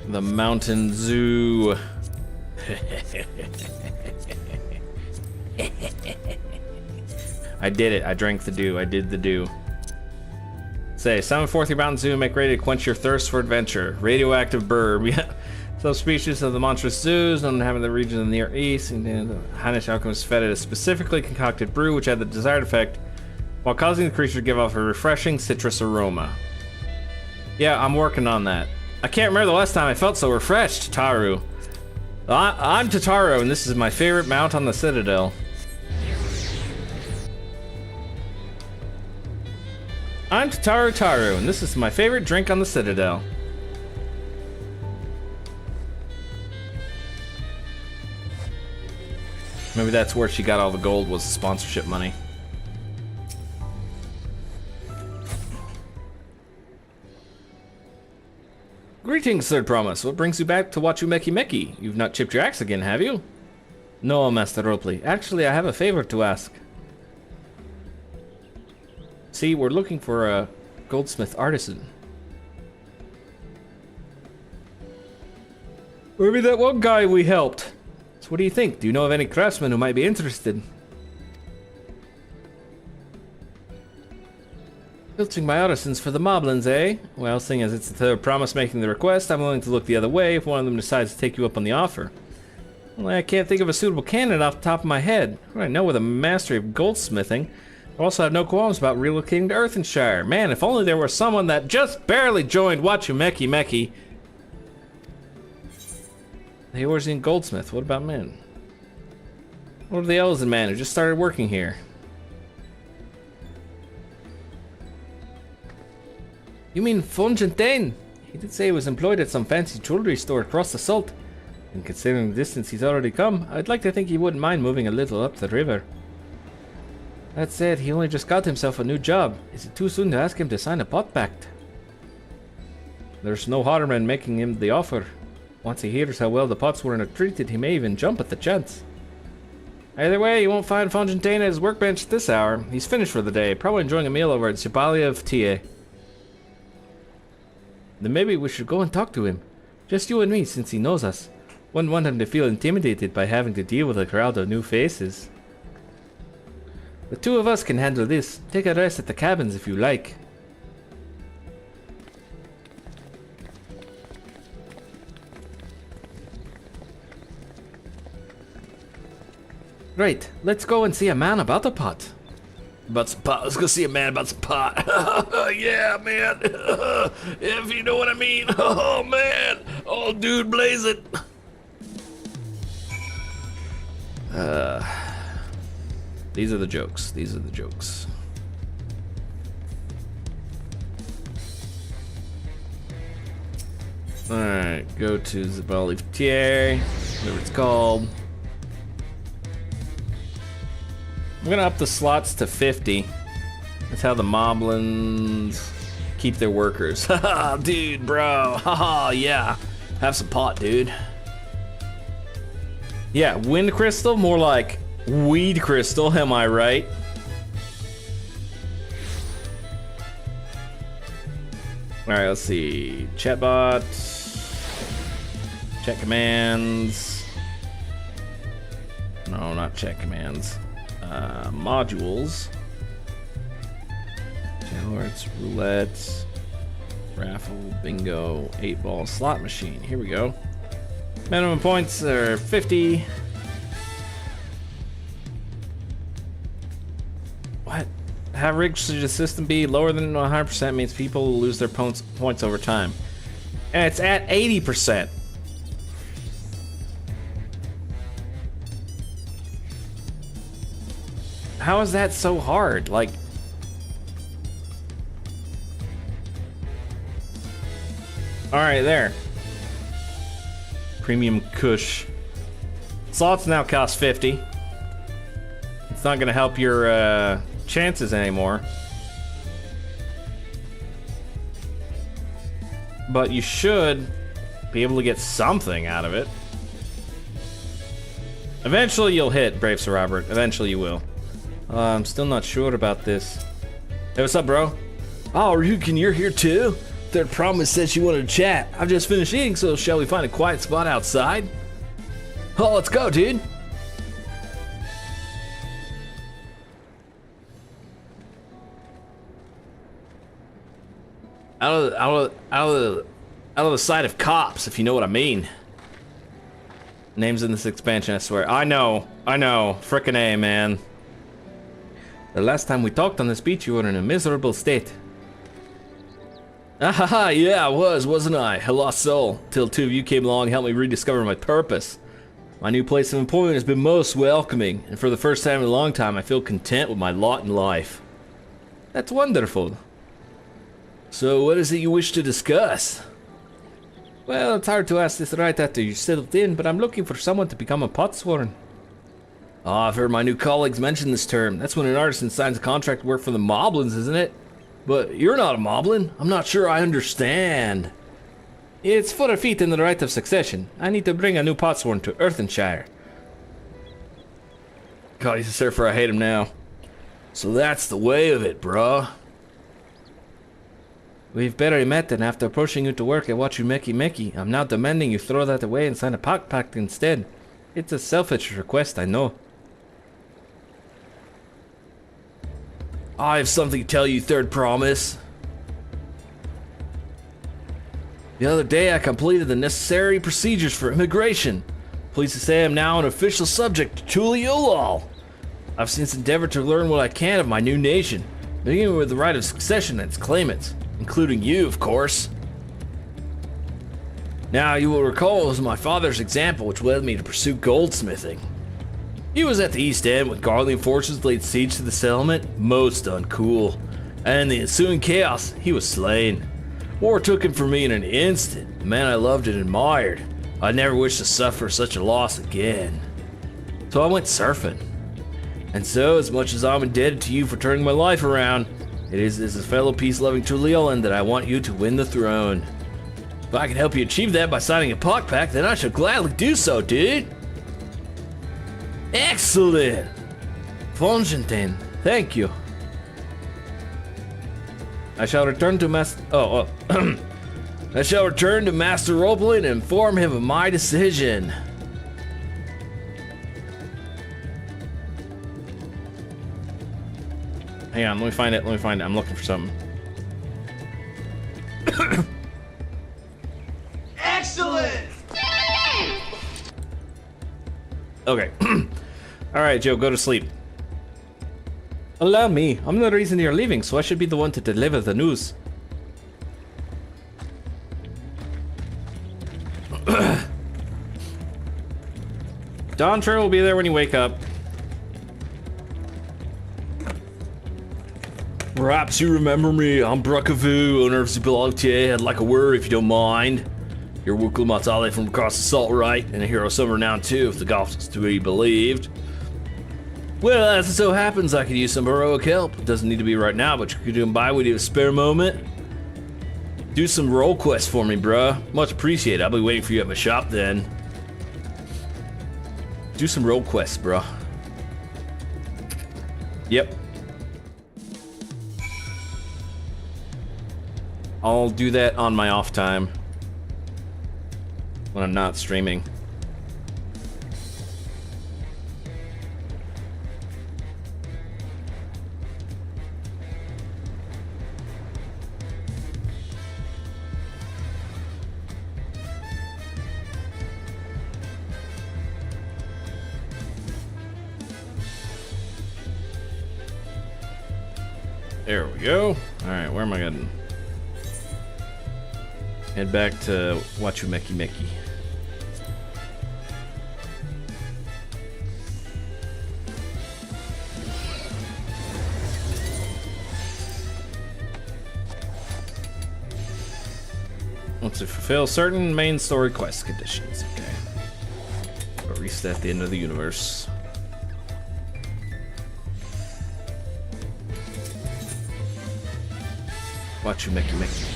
The Mountain Zoo. I did it. I drank the dew. I did the dew. Say, summon forth your Mountain Zoo and make ready to quench your thirst for adventure. Radioactive burb. Yeah. Subspecies of the monstrous zoos known to have in the region of the Near East, and the Hainish alchemists fed it a specifically concocted brew which had the desired effect while causing the creature to give off a refreshing citrus aroma. Yeah, I'm working on that. I can't remember the last time I felt so refreshed, Taru. I'm Tataru, and this is my favorite mount on the Citadel. I'm Tataru Taru, and this is my favorite drink on the Citadel. Maybe that's where she got all the gold, was the sponsorship money. Greetings, Third Promise. What brings you back to Wachumeki Meki? You've not chipped your axe again, have you? No, Master Ropley. Actually, I have a favor to ask. See, we're looking for a goldsmith artisan. Maybe that one guy we helped. So what do you think? Do you know of any craftsmen who might be interested? Filtering my artisans for the moblins, eh? Well, seeing as it's the Third Promise making the request, I'm willing to look the other way if one of them decides to take you up on the offer. Well, I can't think of a suitable candidate off the top of my head. I know with a mastery of goldsmithing. I also have no qualms about relocating to Earthenshire. Man, if only there were someone that just barely joined Wachumeki Meki. Hey, where's the goldsmith? What about men? What are the Elzen man who just started working here? You mean Fontaine? He did say he was employed at some fancy jewelry store across the Salt. And considering the distance he's already come, I'd like to think he wouldn't mind moving a little up the river. That said, he only just got himself a new job. Is it too soon to ask him to sign a pot pact? There's no harm in making him the offer. Once he hears how well the pots were treated, he may even jump at the chance. Either way, you won't find Fontaine at his workbench at this hour. He's finished for the day, probably enjoying a meal over at Chibalia of Tie. Then maybe we should go and talk to him. Just you and me, since he knows us. Wouldn't want him to feel intimidated by having to deal with a crowd of new faces. The two of us can handle this. Take a rest at the cabins if you like. Right, let's go and see a man about the pot. About some pot. Let's go see a man about some pot. Yeah, man. If you know what I mean. Oh, man. Oh, dude, blaze it. These are the jokes. These are the jokes. Alright, go to Zabali Tier, whatever it's called. I'm gonna up the slots to 50. That's how the moblins keep their workers. Haha, dude, bro. Haha, yeah. Have some pot, dude. Yeah, wind crystal, more like weed crystal, am I right? Alright, let's see. Chatbot. Chat commands. No, not chat commands. Modules. Channel arts, roulette, raffle, bingo, 8-ball slot machine. Here we go. Minimum points are 50. What? How rigged should the system be? Lower than 100% means people will lose their points over time. And it's at 80%. How is that so hard? Like, all right, there. Premium Kush. Slots now cost 50. It's not gonna help your chances anymore. But you should be able to get something out of it. Eventually you'll hit, Brave Sir Robert. Eventually you will. I'm still not sure about this. Hey, what's up, bro? Oh, Ryukin, you're here too? Third Promise said she wanted to chat. I've just finished eating, so shall we find a quiet spot outside? Oh, let's go, dude. Out of the sight of cops, if you know what I mean. Names in this expansion, I swear. I know. Frickin' A, man. The last time we talked on this beach, you were in a miserable state. Ahaha, yeah, I was, wasn't I? A lost soul. Till two of you came along and helped me rediscover my purpose. My new place of employment has been most welcoming, and for the first time in a long time, I feel content with my lot in life. That's wonderful. So what is it you wish to discuss? Well, it's hard to ask this right after you settled in, but I'm looking for someone to become a potsworn. Oh, I've heard my new colleagues mention this term. That's when an artisan signs a contract to work for the moblins, isn't it? But you're not a moblin. I'm not sure I understand. It's for a feat in the right of succession. I need to bring a new potsworn to Earthenshire. God, he's a surfer. I hate him now. So that's the way of it, bruh. We've barely met, and after approaching you to work at Wachumeki, I'm now demanding you throw that away and sign a pact instead. It's a selfish request, I know. I have something to tell you, Third Promise. The other day, I completed the necessary procedures for immigration. Pleased to say I'm now an official subject to Tuliolal. I've since endeavored to learn what I can of my new nation, beginning with the right of succession and its claimants, including you, of course. Now, you will recall it was my father's example which led me to pursue goldsmithing. He was at the East End when Garlean forces laid siege to the settlement, most uncool, and in the ensuing chaos, he was slain. War took him from me in an instant, the man I loved and admired. I never wished to suffer such a loss again. So I went surfing. And so, as much as I'm indebted to you for turning my life around, it is as a fellow peace-loving Tuliolan that I want you to win the throne. If I can help you achieve that by signing a pact, then I shall gladly do so, dude. Excellent! Fongentin, thank you. I shall return to I shall return to Master Roblin and inform him of my decision. Hang on, let me find it. I'm looking for something. Excellent! Okay. Alright, Joe, go to sleep. Allow me. I'm the reason you're leaving, so I should be the one to deliver the news. Dontre will be there when you wake up. Perhaps you remember me. I'm Bruckavu, owner of Zubilogtier. I'd like a word if you don't mind. You're Wukul Matale from across the Salt Right, and a hero some renown too, if the gospel's to be believed. Well, as it so happens, I could use some heroic help. It doesn't need to be right now, but you could come by with you a spare moment. Do some role quests for me, bruh. Much appreciated. I'll be waiting for you at my shop then. Do some role quests, bruh. Yep. I'll do that on my off time. When I'm not streaming. There we go. Alright, where am I going? Head back to Wachumeki. Once you fulfill certain main story quest conditions, okay. Or reset the end of the universe. Wachumeki.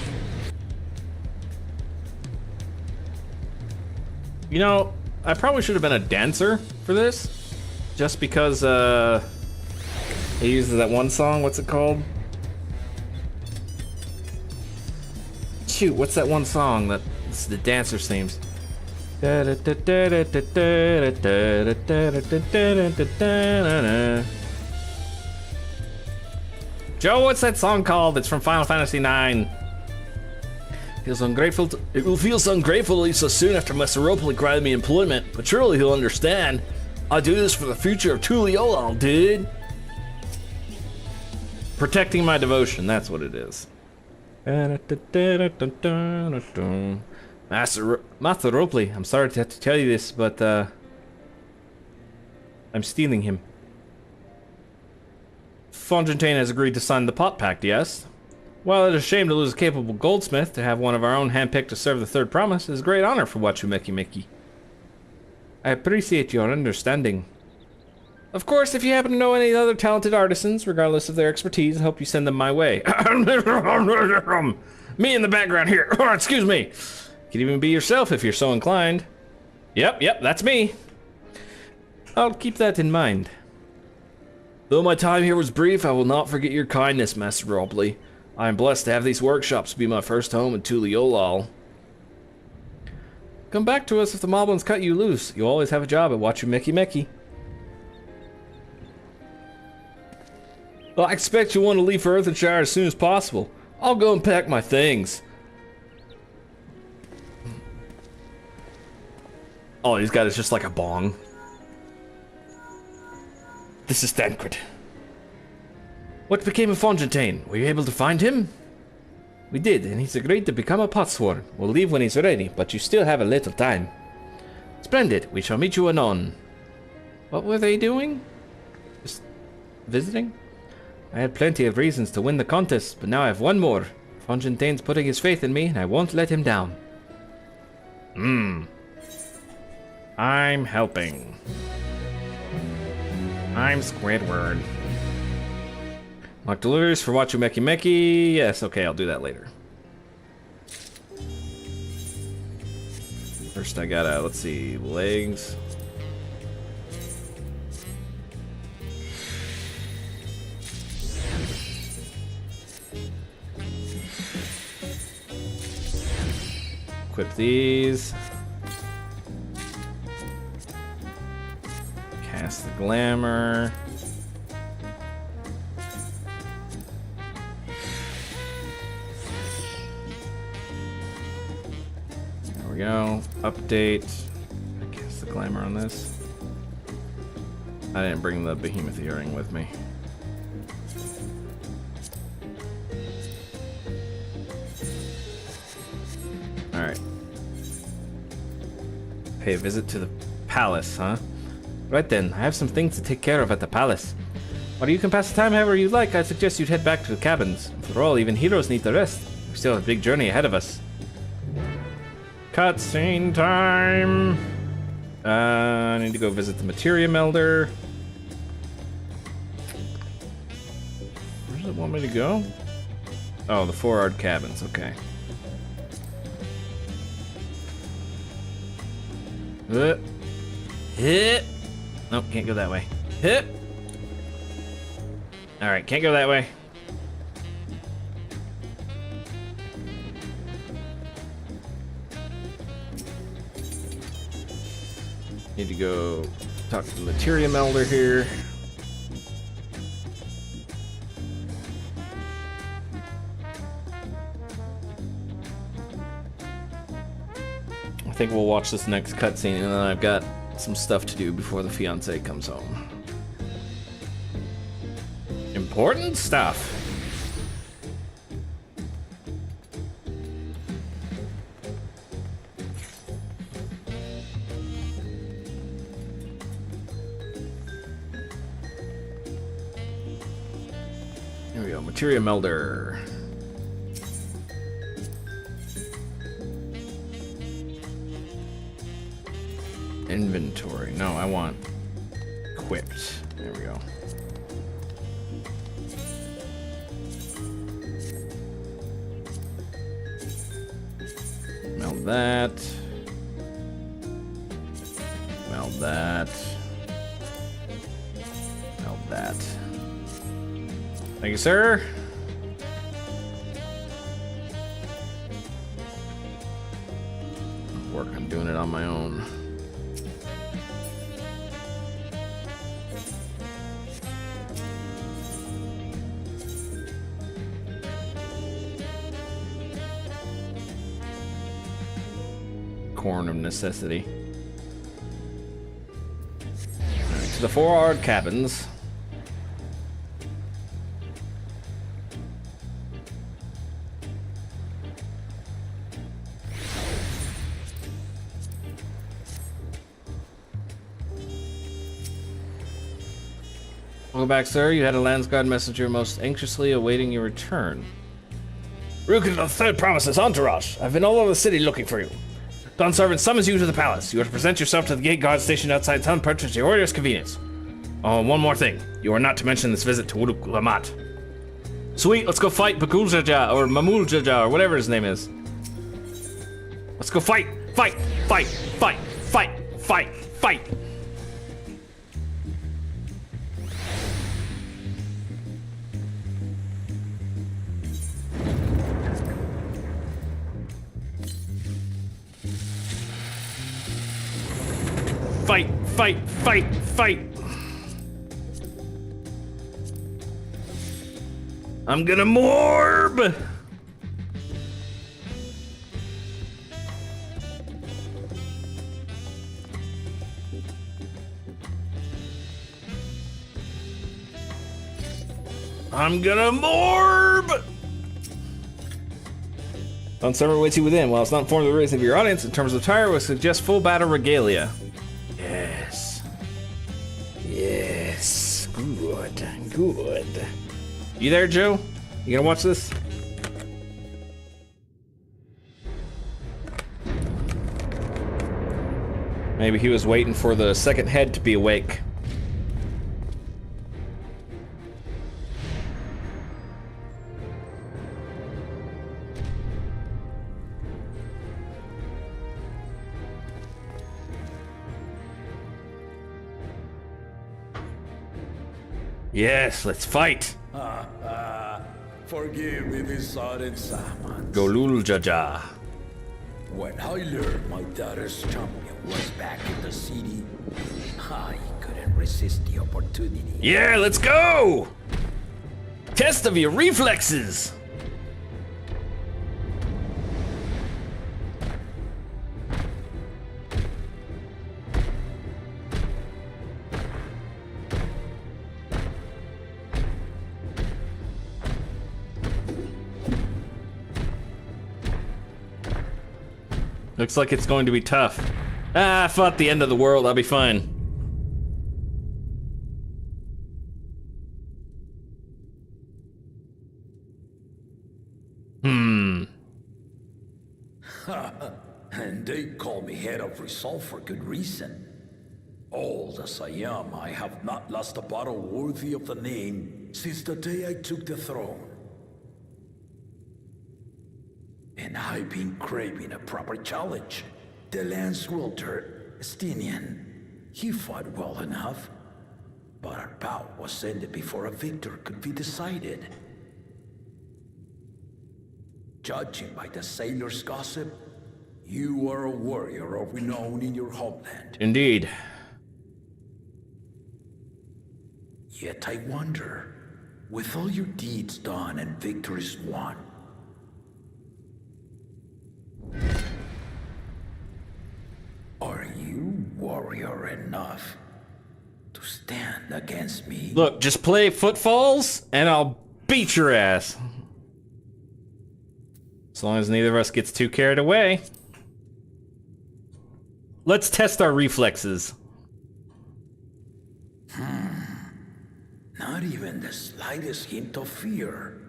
You know, I probably should have been a dancer for this, just because he uses that one song. What's it called? Shoot, what's that one song that the dancer sings? Joe, what's that song called? It's from Final Fantasy IX. Feels ungrateful. It will feel so ungrateful to leave so soon after Messeropoli granted me employment, but surely he'll understand. I do this for the future of Tuliolal, dude. Protecting my devotion, that's what it is. Master Ropely, I'm sorry to have to tell you this, but I'm stealing him. Fontaine has agreed to sign the pot pact, yes? While it is a shame to lose a capable goldsmith, to have one of our own handpicked to serve the third promise is a great honor for Wachumeki Miki. I appreciate your understanding. Of course, if you happen to know any other talented artisans, regardless of their expertise, I hope you send them my way. Me in the background here. Excuse me. You could even be yourself if you're so inclined. Yep, that's me. I'll keep that in mind. Though my time here was brief, I will not forget your kindness, Master Robley. I am blessed to have these workshops be my first home in Tuliolal. Come back to us if the moblins cut you loose. You'll always have a job at Wachumeki Meki. Well, I expect you want to leave for Earthenshire as soon as possible. I'll go and pack my things. All he's got is just like a bong. This is Thancred. What became of Fontaine? Were you able to find him? We did, and he's agreed to become a potsworn. We'll leave when he's ready, but you still have a little time. Splendid. We shall meet you anon. What were they doing? Just visiting? I had plenty of reasons to win the contest, but now I have one more. Fontaine's putting his faith in me, and I won't let him down. I'm helping. I'm Squidward. Mark deliveries for Wachumeki Meki. Yes, okay, I'll do that later. First I gotta, let's see, legs. Equip these. Cast the glamour. There we go. Update. Cast the glamour on this. I didn't bring the behemoth earring with me. Alright. Pay a visit to the palace, huh? Right then, I have some things to take care of at the palace. While you can pass the time however you like, I suggest you'd head back to the cabins. After all, even heroes need to rest. We still have a big journey ahead of us. Cutscene time! I need to go visit the materia melder. Where does it want me to go? Oh, the 4-hour cabins, okay. Hit. Nope, can't go that way. Hit. Alright, can't go that way. Need to go talk to the materia melder here. I think we'll watch this next cutscene, and then I've got some stuff to do before the fiancé comes home. Important stuff. Here we go, materia melder. Inventory. No, I want equipped. There we go. Meld that. Meld that. Meld that. Thank you, sir. Work on doing it on my own. Corn of necessity. Right, to the 4-hour cabins. Welcome back, sir. You had a Landsguard messenger most anxiously awaiting your return. Ruka the Third promises entourage. I've been all over the city looking for you. Dawn servant summons you to the palace. You are to present yourself to the gate guard stationed outside town purchase your order's convenience. Oh, one more thing. You are not to mention this visit to Uruk Lamat. Sweet, let's go fight Bakuljaja or Mamuljaja or whatever his name is. Let's go fight, fight, fight, fight, fight, fight, fight. Fight, fight, fight, fight. I'm gonna morb. I'm gonna morb. On several ways within, while it's not informed of the race of your audience in terms of attire, would suggest full battle regalia. Yes. Yes. Good. Good. You there, Joe? You gonna watch this? Maybe he was waiting for the second head to be awake. Yes, let's fight. Forgive me this sudden summons. Golul Jaja. When I learned my daughter's champion was back in the city, I couldn't resist the opportunity. Yeah, let's go! Test of your reflexes! Looks like it's going to be tough. I fought the end of the world, I'll be fine. And they call me head of resolve for good reason. Old as I am, I have not lost a battle worthy of the name since the day I took the throne. And I've been craving a proper challenge. The lance wielder, Estinian, he fought well enough, but our bout was ended before a victor could be decided. Judging by the sailors' gossip, you are a warrior of renown in your homeland. Indeed. Yet I wonder, with all your deeds done and victories won, are you warrior enough to stand against me? Look, just play footfalls and I'll beat your ass. As long as neither of us gets too carried away. Let's test our reflexes. Not even the slightest hint of fear.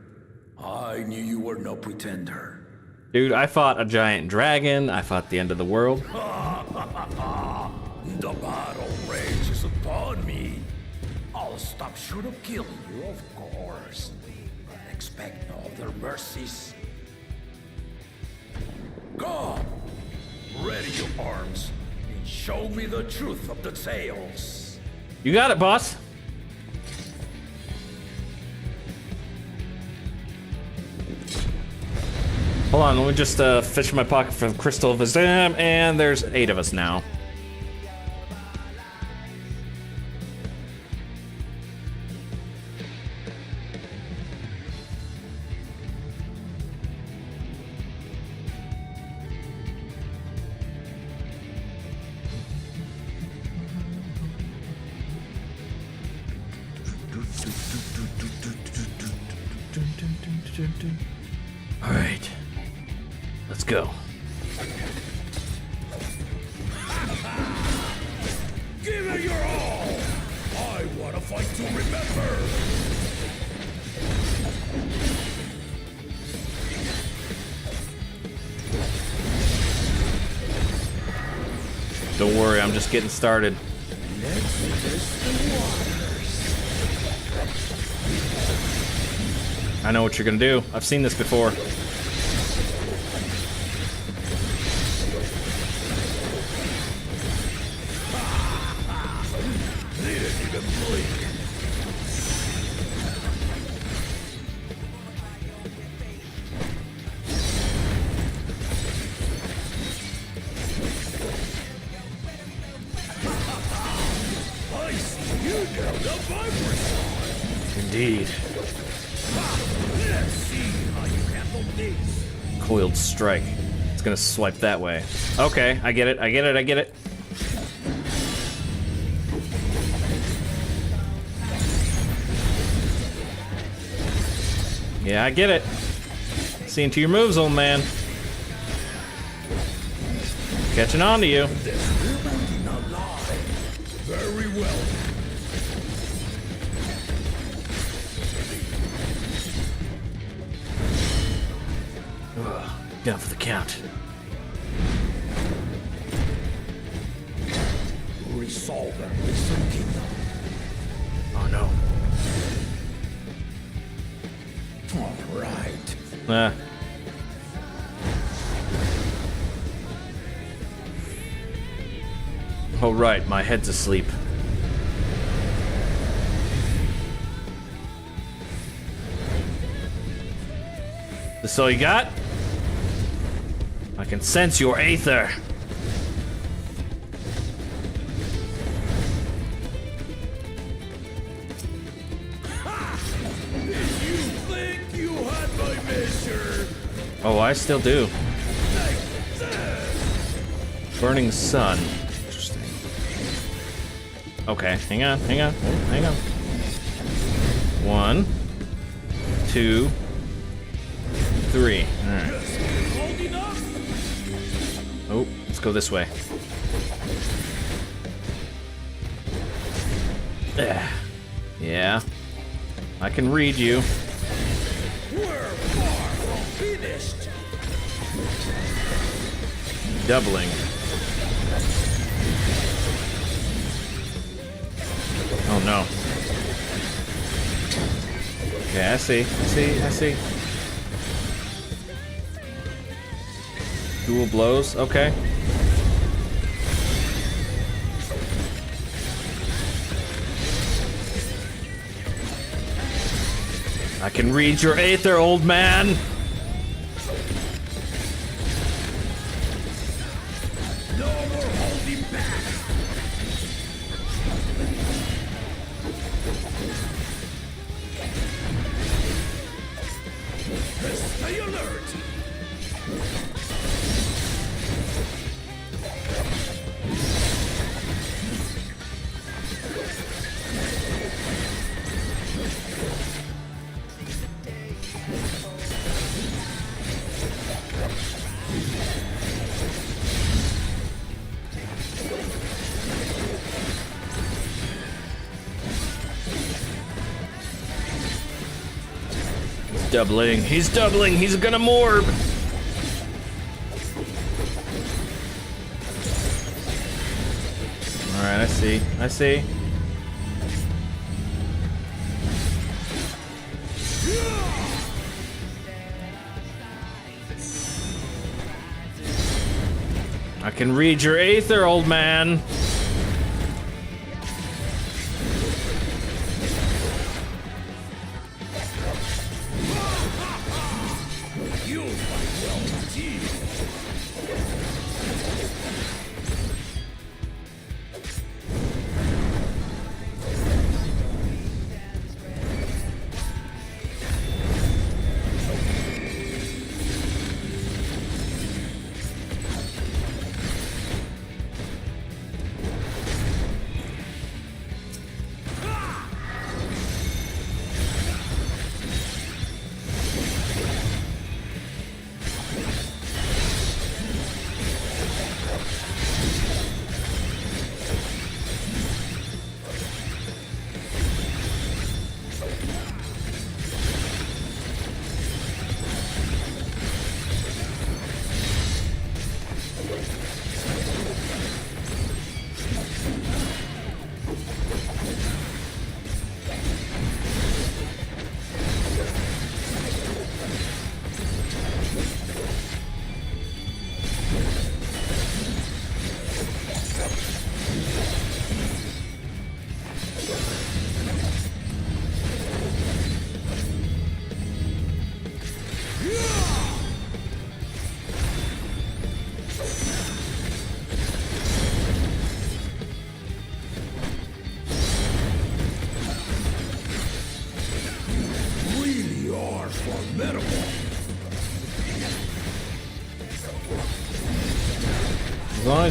I knew you were no pretender. Dude, I fought a giant dragon. I fought the end of the world. The battle rages upon me. I'll stop short of killing you, of course. But expect no other mercies. Go! Ready your arms, and show me the truth of the tales. You got it, boss. Hold on, let me just fish in my pocket for the Crystal of Azam, and there's 8 of us now. All right. Let's go. Give it your all! I want to fight to remember! Don't worry, I'm just getting started. I know what you're gonna do. I've seen this before. Indeed. Let's see how you handle this. Coiled strike. It's gonna swipe that way. Okay, I get it, I get it, I get it. Yeah, I get it. Seeing to your moves, old man. Catching on to you. Very well. Down for the count. Resolve and listen, kingdom. Oh no. All right. Oh right, my head's asleep. This all you got? I can sense your aether. You think you had my measure? Oh, I still do. Burning sun. Interesting. Okay, hang on, hang on, oh, hang on. 1, 2, 3. All right. Oh, let's go this way. Yeah. I can read you. We're far from finished. Doubling. Oh no. Okay, I see. I see. Dual blows, okay. I can read your aether, old man. No more holding back. Stay alert. Doubling. He's doubling. He's gonna morb. All right, I see. I see. I can read your aether, old man. You fight well indeed.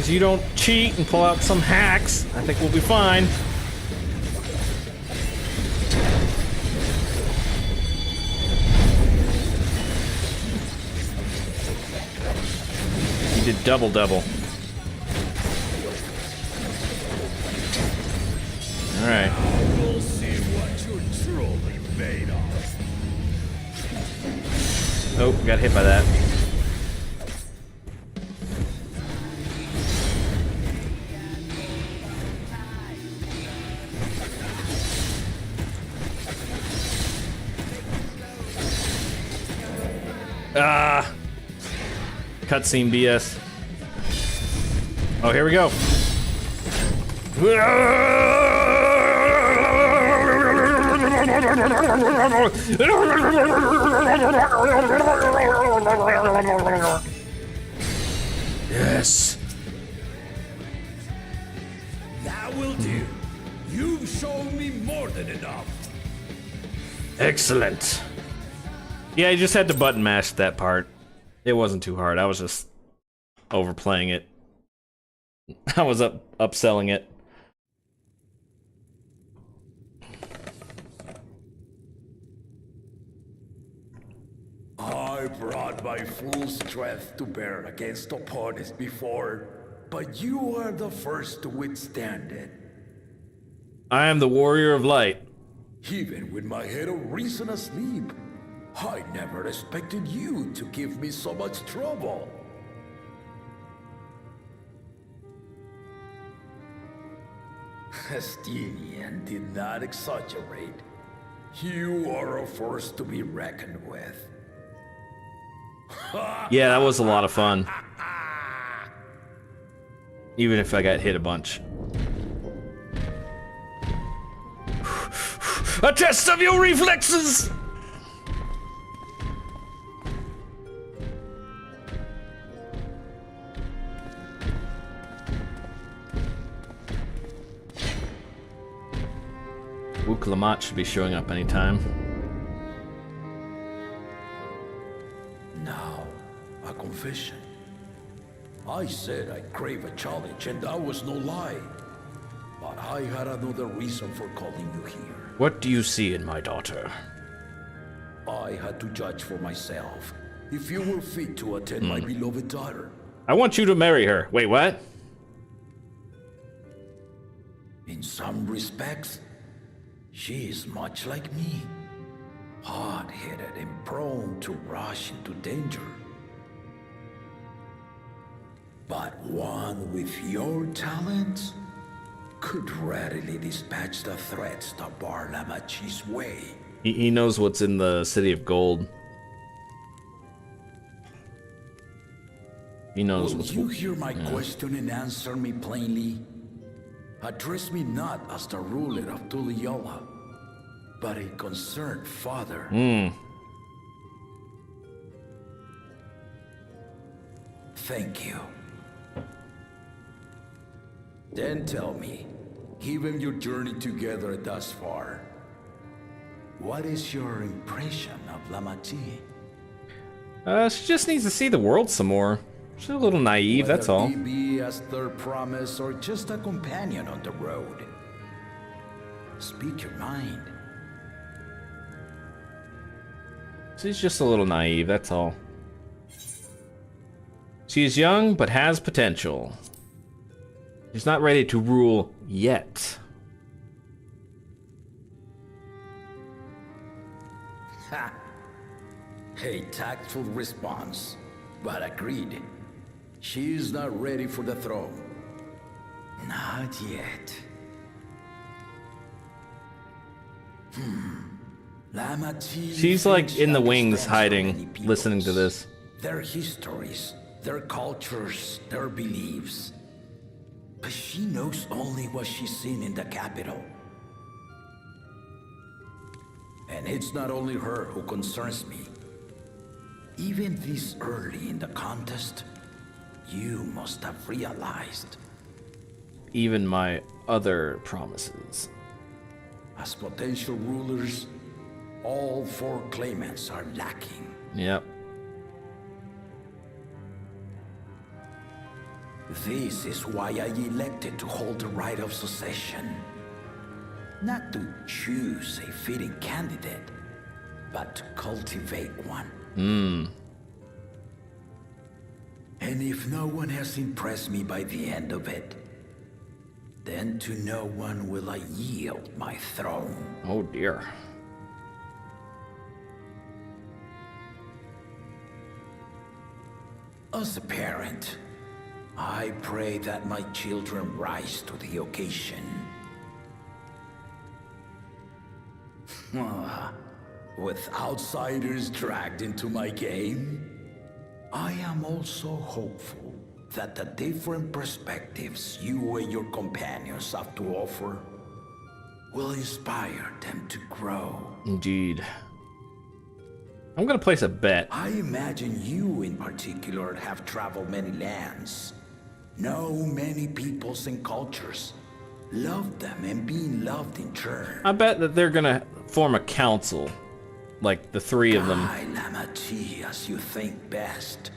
as you don't cheat and pull out some hacks, I think we'll be fine. He did double. Alright. We'll see what you're truly made of. Oh, got hit by that. Ah! Cutscene BS. Oh, here we go. Yes. That will do. You've shown me more than enough. Excellent. Yeah, you just had to button mash that part. It wasn't too hard. I was just overplaying it. I was upselling it. I brought my full strength to bear against opponents before, but you are the first to withstand it. I am the warrior of light. Even with my head of reason asleep, I never expected you to give me so much trouble. Estinian did not exaggerate. You are a force to be reckoned with. Yeah, that was a lot of fun. Even if I got hit a bunch. A test of your reflexes! Lamat should be showing up anytime. Now, a confession. I said I crave a challenge, and that was no lie. But I had another reason for calling you here. What do you see in my daughter? I had to judge for myself if you were fit to attend my beloved daughter. I want you to marry her. Wait, what? In some respects, she is much like me. Hard-headed and prone to rush into danger. But one with your talents could readily dispatch the threats that bar Lamachi's way. He knows what's in the City of Gold. He knows what's... Will you hear my question and answer me plainly? Address me not as the ruler of Tuliyola, but a concerned father. Thank you. Then tell me, given your journey together thus far, what is your impression of Lamachi? She just needs to see the world some more. She's a little naive, that's all. Whether he be as their promise or just a companion on the road. Speak your mind. She's just a little naive, that's all. She's young, but has potential. She's not ready to rule yet. Ha! A tactful response, but agreed. She is not ready for the throne. Not yet. Lamachi. She's like in the wings, understands so hiding, many peoples, listening to this. Their histories, their cultures, their beliefs. But she knows only what she's seen in the capital. And it's not only her who concerns me. Even this early in the contest, you must have realized. Even my other promises. As potential rulers, all four claimants are lacking. Yep. This is why I elected to hold the right of succession. Not to choose a fitting candidate, but to cultivate one. And if no one has impressed me by the end of it, then to no one will I yield my throne. Oh dear. As a parent, I pray that my children rise to the occasion. With outsiders dragged into my game, I am also hopeful that the different perspectives you and your companions have to offer will inspire them to grow. Indeed. I'm gonna place a bet. I imagine you in particular have traveled many lands, know many peoples and cultures, love them and being loved in turn. I bet that they're gonna form a council, like the three of them. Lamati as you think best.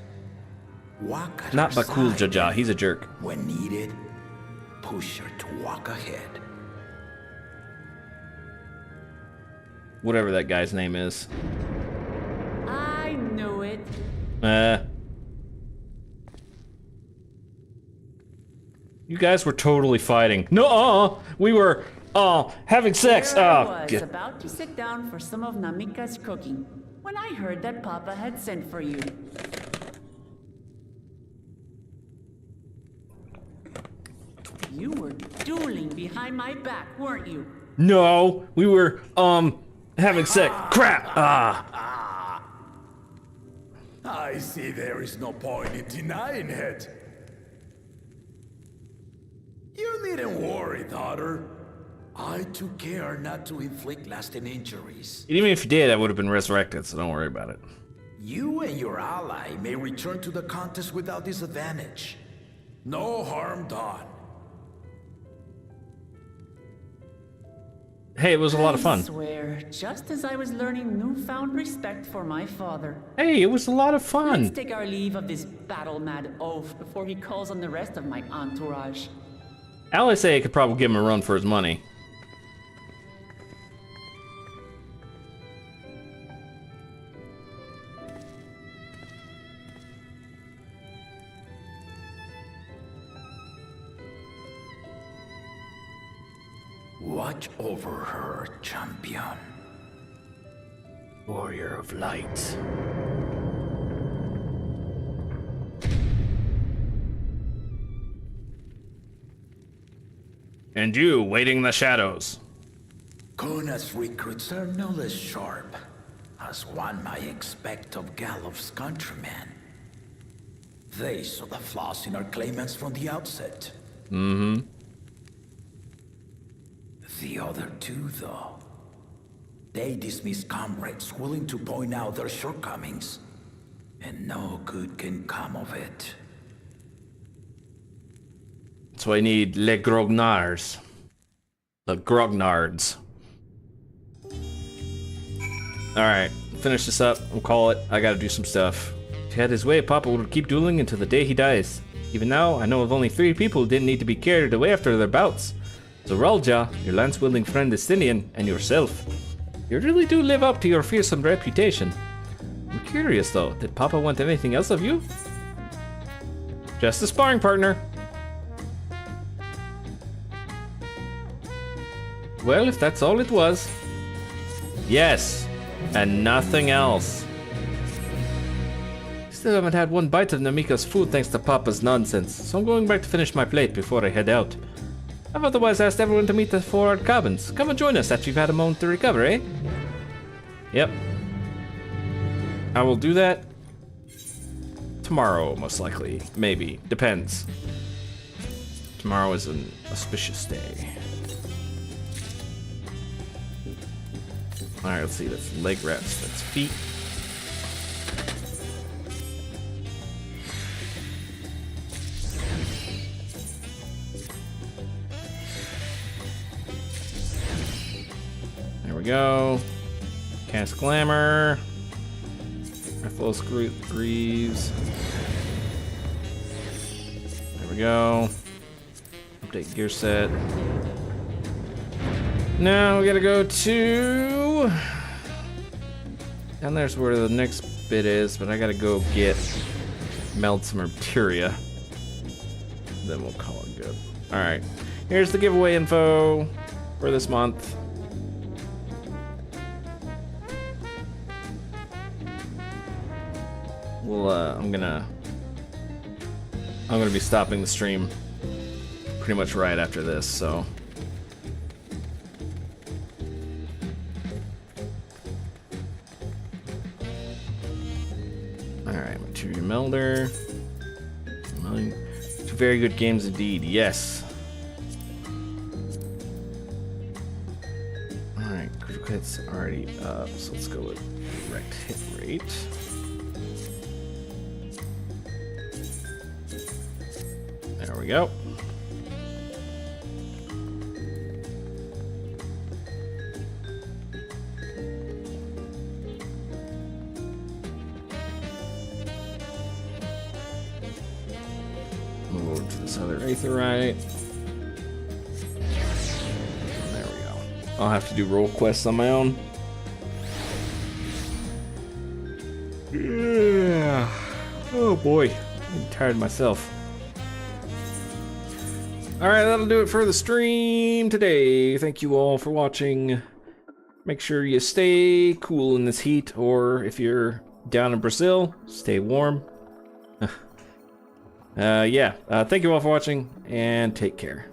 Walk at Not her Bakul side, Jaja, he's a jerk. when needed, push her to walk ahead. Whatever that guy's name is. I knew it. You guys were totally fighting. No, we were, having sex. There I was, about to sit down for some of Namika's cooking, when I heard that Papa had sent for you. You were dueling behind my back, weren't you? No, we were, having sex. Crap. I see there is no point in denying it. You needn't worry, daughter. I took care not to inflict lasting injuries. Even if you did, I would have been resurrected, so don't worry about it. You and your ally may return to the contest without disadvantage. No harm done. Hey, it was a lot of I fun. swear, just as I was learning newfound respect for my father. Hey, it was a lot of Let's fun. take our leave of this battle-mad oaf before he calls on the rest of my entourage. Allies say I could probably give him a run for his money. Watch over her, champion. Warrior of Light. And you, waiting in the shadows. Kona's recruits are no less sharp, as one might expect of Galloff's countrymen. They saw the flaws in our claimants from the outset. The other two, though, they dismiss comrades willing to point out their shortcomings, and no good can come of it. So I need Le Grognards. The Grognards. Alright, finish this up. We'll call it. I gotta do some stuff. If he had his way, Papa would keep dueling until the day he dies. Even now, I know of only 3 people who didn't need to be carried away after their bouts. Zoralja, your lance-wielding friend Estinian, and yourself. You really do live up to your fearsome reputation. I'm curious though, did Papa want anything else of you? Just a sparring partner. Well, if that's all it was. Yes, and nothing else. Still haven't had one bite of Namika's food thanks to Papa's nonsense, so I'm going back to finish my plate before I head out. I've otherwise asked everyone to meet us for our cabins. Come and join us after you've had a moment to recover, eh? Yep. I will do that tomorrow, most likely. Maybe. Depends. Tomorrow is an auspicious day. Alright, let's see. That's leg wraps. That's feet. There we go. Cast Glamour. Rifle Greaves. There we we go. Update gear set. Now we gotta go to... Down there's where the next bit is, but I gotta go get... meld some materia. Then we'll call it good. Alright. Here's the giveaway info for this month. Well, I'm gonna be stopping the stream pretty much right after this, so. Alright, materia melder. Two very good games indeed, yes. Alright, critical hits already up, so let's go with direct hit rate. There we go. Move over to this other aetherite. There we go. I'll have to do roll quests on my own. Yeah. Oh boy. I'm tired myself. Alright, that'll do it for the stream today. Thank you all for watching. Make sure you stay cool in this heat, or if you're down in Brazil, stay warm. Thank you all for watching, and take care.